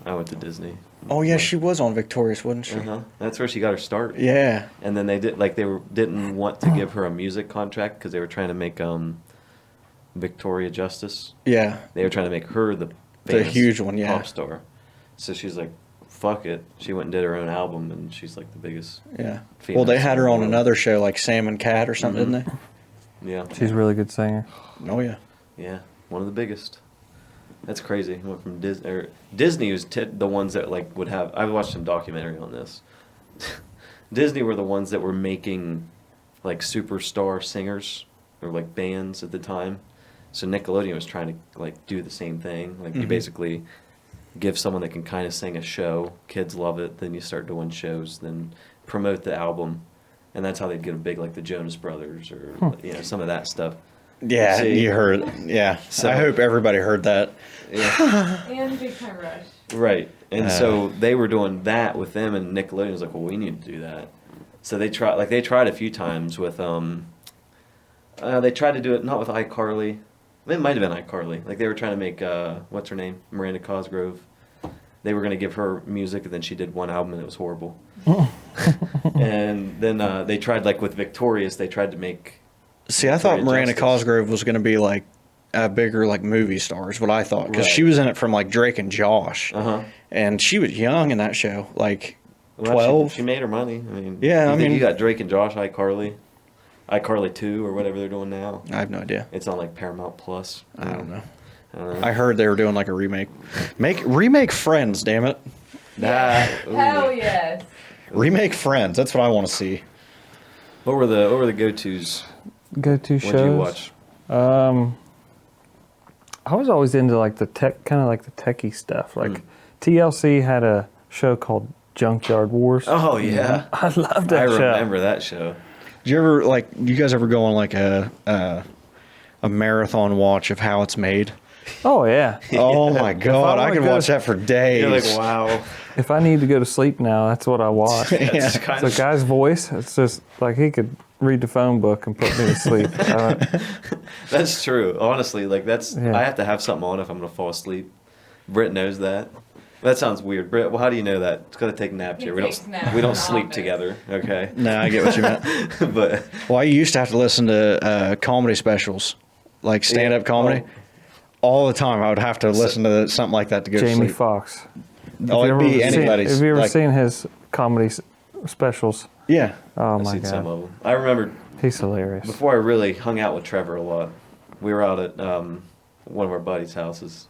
I went to Disney. Oh yeah, she was on Victorious, wasn't she? That's where she got her start. Yeah. And then they didn't want to give her a music contract because they were trying to make Victoria Justice. Yeah. They were trying to make her the The famous huge one, yeah. pop star. So she's like, fuck it. She went and did her own album, and she's like the biggest. Yeah. Female Well, they had her singer on in the world. another show like Sam and Cat or something, didn't Yeah. She's a really good singer. they? Oh yeah. Yeah, one of the biggest. That's crazy. Went from Disney. Disney was the ones that like would have. I watched some documentary on this. Disney were the ones that were making like superstar singers or like bands at the time. So Nickelodeon was trying to like do the same thing. Like you basically give someone that can kind of sing a show. Kids love it. Then you start doing shows. Then promote the album, and that's how they'd get a big like the Jonas Brothers or some of that stuff. Yeah, See? you heard. Yeah. So- I hope everybody heard that. Yeah. And Big Time Rush. Right. And so they were doing that with them, and Nickelodeon was like, well, we need to do that. So they tried a few times with, they tried to do it not with iCarly. It might have been iCarly. Like they were trying to make, what's her name? Miranda Cosgrove. They were going to give her music, and then she did one album, and it was horrible. And then they tried, like with Victorious, they tried to make... See, I thought Victoria Miranda Justice. Cosgrove was going to be like a bigger like movie star is what I thought, because Right. she was in it from like Drake and Josh, Uh-huh. and she was young in that show, like Well, 12. She made her money. I mean, Yeah, you I think mean- you got Drake and Josh, iCarly 2 or whatever they're doing now. I have no idea. It's on like Paramount Plus. I don't know. I don't know. I heard they were doing like a remake. Remake Friends, damn it. Hell yes. Remake Friends. That's what I want to see. What were the go-tos? Go-to What shows. did you watch? I was always into like the tech, kind of like the techie stuff. Like TLC had a show called Junkyard Wars. Oh yeah, I loved that I show. remember that show. Do you ever like? You guys ever go on like a marathon watch of how it's made? Oh yeah. Oh my god, I wanna could go- watch that for days. You're like, wow. If I need to go to sleep now, that's what I watch. It's kind The of guy's voice, it's just like he could read the phone book and put me to sleep. That's true. Honestly, like that's Yeah. I have to have something on if I'm gonna fall asleep. Britt knows that. That sounds weird. Britt, well, how do you know that? It's gotta take naps He here. takes naps We in don't the sleep office. together. Okay. No, I get what you meant. But Well, I used to have to listen to comedy specials, like stand-up comedy, all the time. I would have to listen to something like that to go to Jamie sleep. Foxx. Oh, it'd be anybody's. Have you ever like- seen his comedy specials? Yeah. Oh I've my seen some god, of them. I remember he's hilarious. before I really hung out with Trevor a lot. We were out at one of our buddies' houses,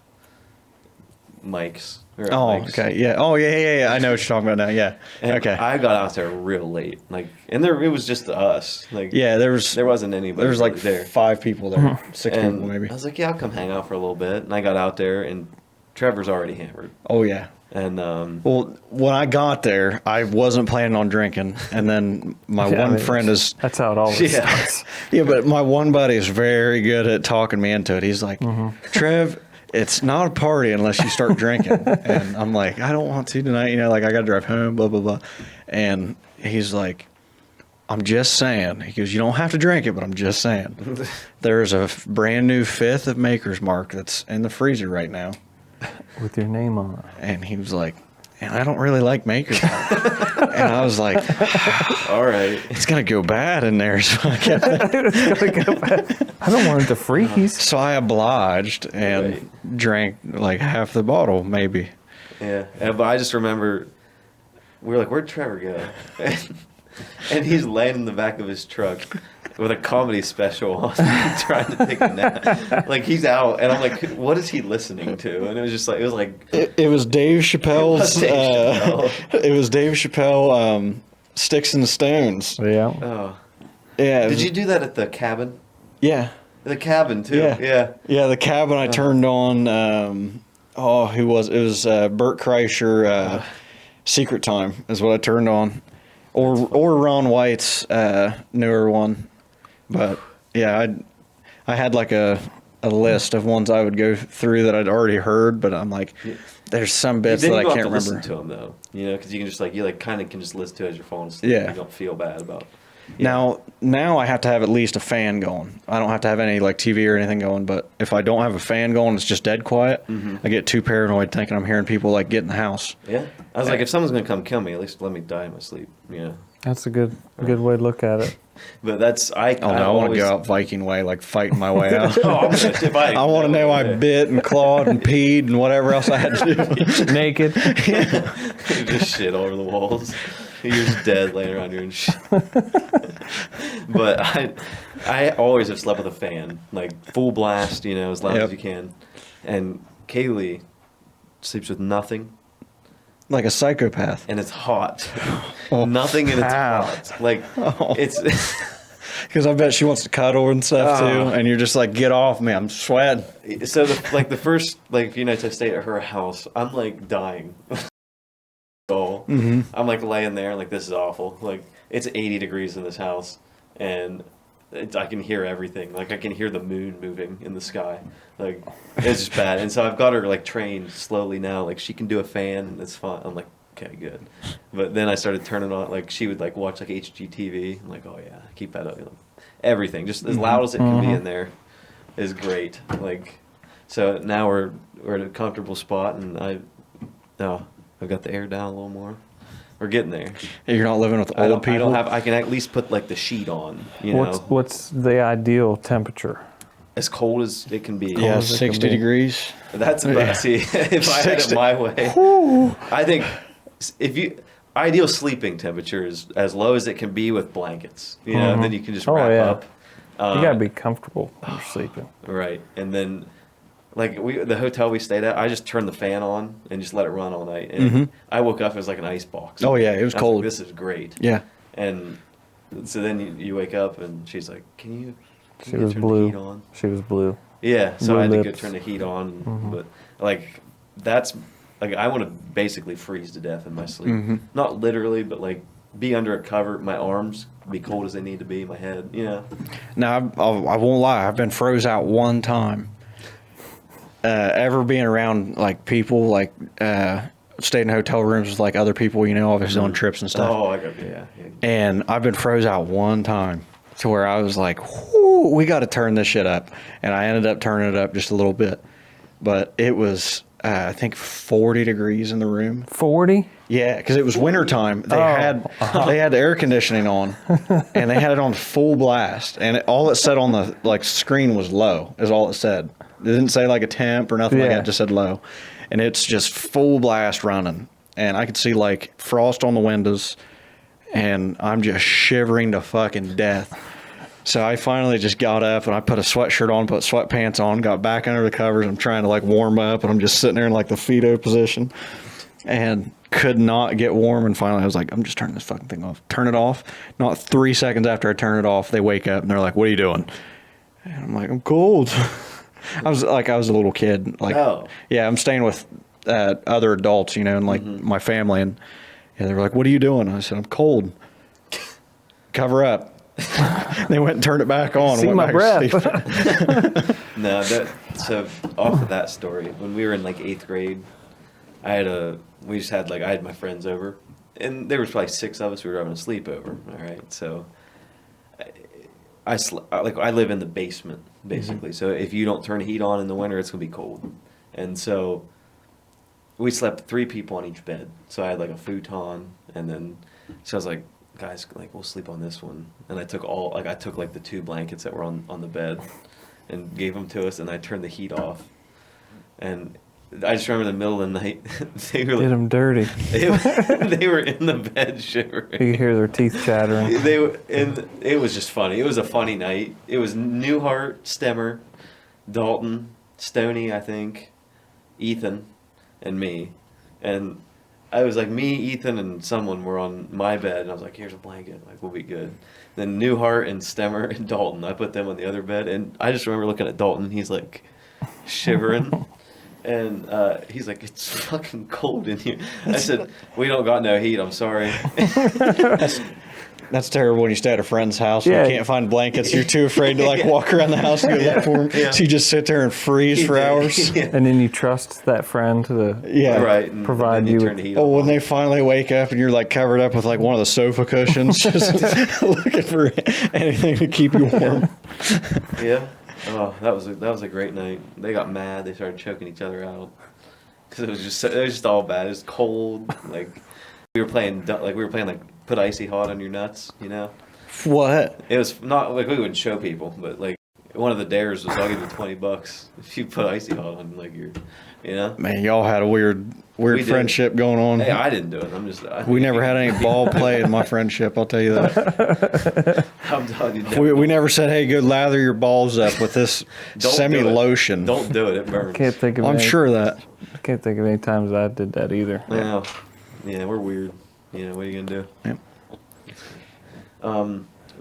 Mike's. We were at Oh, Mike's. okay. Yeah. Oh, yeah. I know what you're talking about now. Yeah. And Okay. I got out there real late, like, and it was just us. Like, Yeah, there wasn't anybody. there was like really there. 5 people there, 6 And people maybe. I was like, yeah, I'll come hang out for a little bit. And I got out there, and Trevor's already hammered. Oh yeah. And Well, when I got there, I wasn't planning on drinking, and then my Yeah, I one mean, friend is That's how it always Yeah. starts. yeah, but my one buddy is very good at talking me into it. He's like, Trev, it's not a party unless you start drinking, and I'm like, I don't want to tonight. You know, like I got to drive home, blah blah blah, and he's like, I'm just saying. He goes, you don't have to drink it, but I'm just saying. There's a brand new 5th of Maker's Mark that's in the freezer right now. With your name on it. And he was like, and I don't really like Maker's Mark. And I was like, all right. it's going to go bad in there. So I kept I don't want it to freeze. So I obliged and drank like half the bottle, maybe. Yeah. But I just remember we were like, where'd Trevor go? And he's laying in the back of his truck with a comedy special on, trying to take a nap. Like he's out, and I'm like, what is he listening to? And it was like It was Dave Chappelle's. It was Dave Chappelle. It was Dave Chappelle. Sticks and Stones. Yeah. oh. Yeah. it Did was- you do that at the cabin? Yeah. The cabin too. Yeah. Yeah. Yeah. The cabin. I turned on. Who was it? Was Bert Kreischer. Secret Time is what I turned on, or Ron White's newer one. But yeah, I had like a list of ones I would go through that I'd already heard, but I'm like, there's some bits Then that you I don't can't have to remember. listen to them though, you know, because you can just you kind of can just listen to it as you're falling asleep. Yeah. You don't feel bad about it. Now I have to have at least a fan going. I don't have to have any like TV or anything going, but if I don't have a fan going, it's just dead quiet. I get too paranoid thinking I'm hearing people like get in the house. Yeah. I was like, if someone's gonna come kill me, at least let me die in my sleep. You know. That's a good way to look at it. But that's Oh no, I want to go out Viking way, like fighting my way out. if I want to know I bit and clawed and peed and whatever else I had to do. Naked. just shit all over the walls. You're just dead laying around here and shit. But I always have slept with a fan, like full blast, you know, as loud Yep. as you can. And Kaylee sleeps with nothing, Like a psychopath. and it's hot. Nothing, and it's Ow. hot. Like Oh. it's. Because I bet she wants to cuddle and stuff Ah. too, and you're just like, get off me, I'm sweating. So the first few nights I stayed at her house, I'm like dying. I'm like laying there like this is awful. Like it's 80 degrees in this house, and I can hear everything. Like I can hear the moon moving in the sky. Like it's just bad. And so I've got her like trained slowly now. Like she can do a fan and it's fine. I'm like, okay, good. But then I started turning on, like she would like watch like HGTV. I'm like, oh yeah, keep that up. Everything just as loud as it can be in there is great. Like so now we're at a comfortable spot, and I've got the air down a little more. We're getting there. You're not living with I old people. I can at least put like the sheet on, you know, What's the ideal temperature? as cold as it can be. Yeah, as it can 60 be. degrees. That's about, see, if I had it 60. my way, I think ideal sleeping temperature is as low as it can be with blankets, you know, and then you can just Oh, wrap yeah. up. You gotta be comfortable when you're sleeping. Right. And then like the hotel we stayed at, I just turned the fan on and just let it run all night. And I woke up, it was like an ice box. Oh, yeah, it was I cold. like, this is great. Yeah. And so then you wake up and she's like, can you She was turn the blue. heat on? She was blue. Yeah, so Blue I had to go lips. turn the heat on, but like that's like I want to basically freeze to death in my sleep. Not literally, but like be under a cover, my arms be cold as they need to be, my head, you know. Now, I won't lie. I've been froze out one time. Ever being around like people, like stayed in hotel rooms with like other people, you know, obviously on trips and stuff. Oh, I got yeah. And I've been froze out one time to where I was like, whoo, we got to turn this shit up. And I ended up turning it up just a little bit. But it was, I think, 40 degrees in the room. 40? Yeah, because it was wintertime. They had the air conditioning on, and they had it on full blast. And all it said on the like screen was low, is all it said. It didn't say like a temp or nothing like that. It just said low. And it's just full blast running. And I could see like frost on the windows, and I'm just shivering to fucking death. So I finally just got up and I put a sweatshirt on, put sweatpants on, got back under the covers. I'm trying to like warm up, and I'm just sitting there in like the fetal position and could not get warm. And finally I was like, I'm just turning this fucking thing off. Turn it off. Not 3 seconds after I turn it off, they wake up and they're like, what are you doing? And I'm like, I'm cold. I was a little kid. Like, yeah, I'm staying with other adults, you know, and like my family. And yeah, they were like, what are you doing? I said, I'm cold. Cover up. They went and turned it back on. See and went my back to breath. sleep. No, so off of that story, when we were in like 8th grade, I had my friends over, and there was probably 6 of us. We were having a sleepover. All right, so I live in the basement basically. So if you don't turn the heat on in the winter, it's gonna be cold, and so we slept 3 people on each bed. So I had like a futon, and then so I was like, guys, like we'll sleep on this one, and I took like the 2 blankets that were on the bed, and gave them to us, and I turned the heat off, and I just remember in the middle of the night they were Did them dirty. they were in the bed shivering. You could hear their teeth chattering. And it was just funny. It was a funny night. It was Newhart, Stemmer, Dalton, Stoney, I think, Ethan, and me, and I was like, me, Ethan, and someone were on my bed, and I was like, here's a blanket, like, we'll be good. Then Newhart and Stemmer and Dalton, I put them on the other bed, and I just remember looking at Dalton, he's like shivering, and he's like, it's fucking cold in here. I said, we don't got no heat, I'm sorry. That's terrible when you stay at a friend's house and Yeah. you can't find blankets. You're too afraid to like walk around the house and go look for them. Yeah. So you just sit there and freeze for hours. Yeah. And then you trust that friend to Yeah. Right. And Provide then you turn with- the heat Oh, on. when they finally wake up and you're like covered up with like one of the sofa cushions, just looking for anything to keep you warm. Yeah. Oh, that was a great night. They got mad. They started choking each other out because it was just all bad. It was cold. Like we were playing like put icy hot on your nuts. You know. What? It was not like we wouldn't show people, but like one of the dares was I'll give you $20 if you put icy hot on like your, you know. Man, y'all had a weird We did. friendship going on. Hey, I didn't do it. I'm just. We never had any ball play in my friendship, I'll tell you that. I'm telling you. We never said, hey, go lather your balls up with this Don't do it. semi-lotion. Don't do it. It burns. can't think of I'm any, sure of that. I can't think of any times I did that either. Yeah. Yeah, we're weird. You know, what are you gonna do? Yep.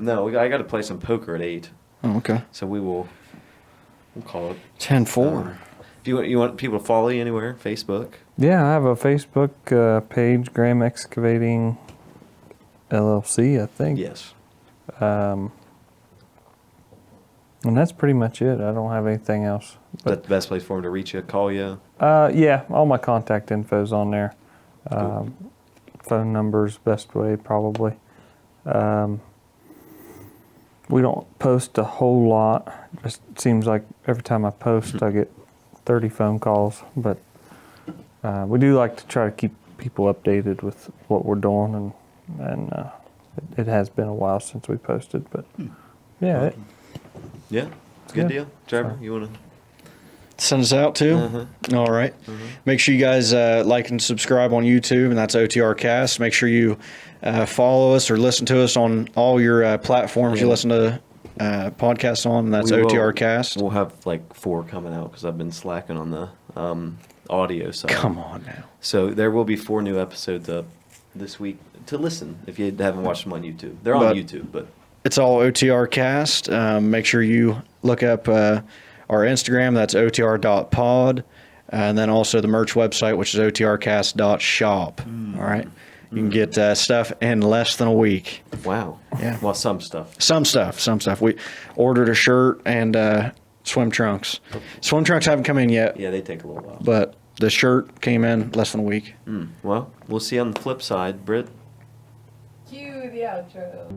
No, I got to play some poker at 8. Oh, okay. So we'll call it 10-4. If you want people to follow you anywhere, Facebook. Yeah, I have a Facebook page, Graham Excavating LLC, I think. Yes. And that's pretty much it. I don't have anything else. That's the best place for them to reach you, call you. Yeah, all my contact info's on there. Cool. Phone numbers, best way probably. We don't post a whole lot. Just seems like every time I post, I get 30 phone calls. But we do like to try to keep people updated with what we're doing, and it has been a while since we posted. But yeah, Yeah, it's a good Yeah. deal. Trevor, So- you want to? Send us out too. Uh-huh. All right. Make sure you guys like and subscribe on YouTube, and that's OTR Cast. Make sure you follow us or listen to us on all your platforms you listen to podcasts on, and that's We will- OTR Cast. We'll have like 4 coming out because I've been slacking on the audio side. Come on now. So there will be 4 new episodes up this week to listen if you haven't watched them on YouTube. They're on But- YouTube, but It's all OTR Cast. Make sure you look up our Instagram. That's OTR.pod. And then also the merch website, which is OTRcast.shop. All right. You can get stuff in less than a week. Wow. Yeah. Well, some stuff. Some stuff. We ordered a shirt and swim trunks. Swim trunks haven't come in yet, Yeah, they take a little while. but the shirt came in less than a week. Well, we'll see on the flip side, Britt. Cue the outro.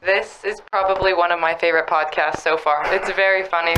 This is probably one of my favorite podcasts so far. It's very funny.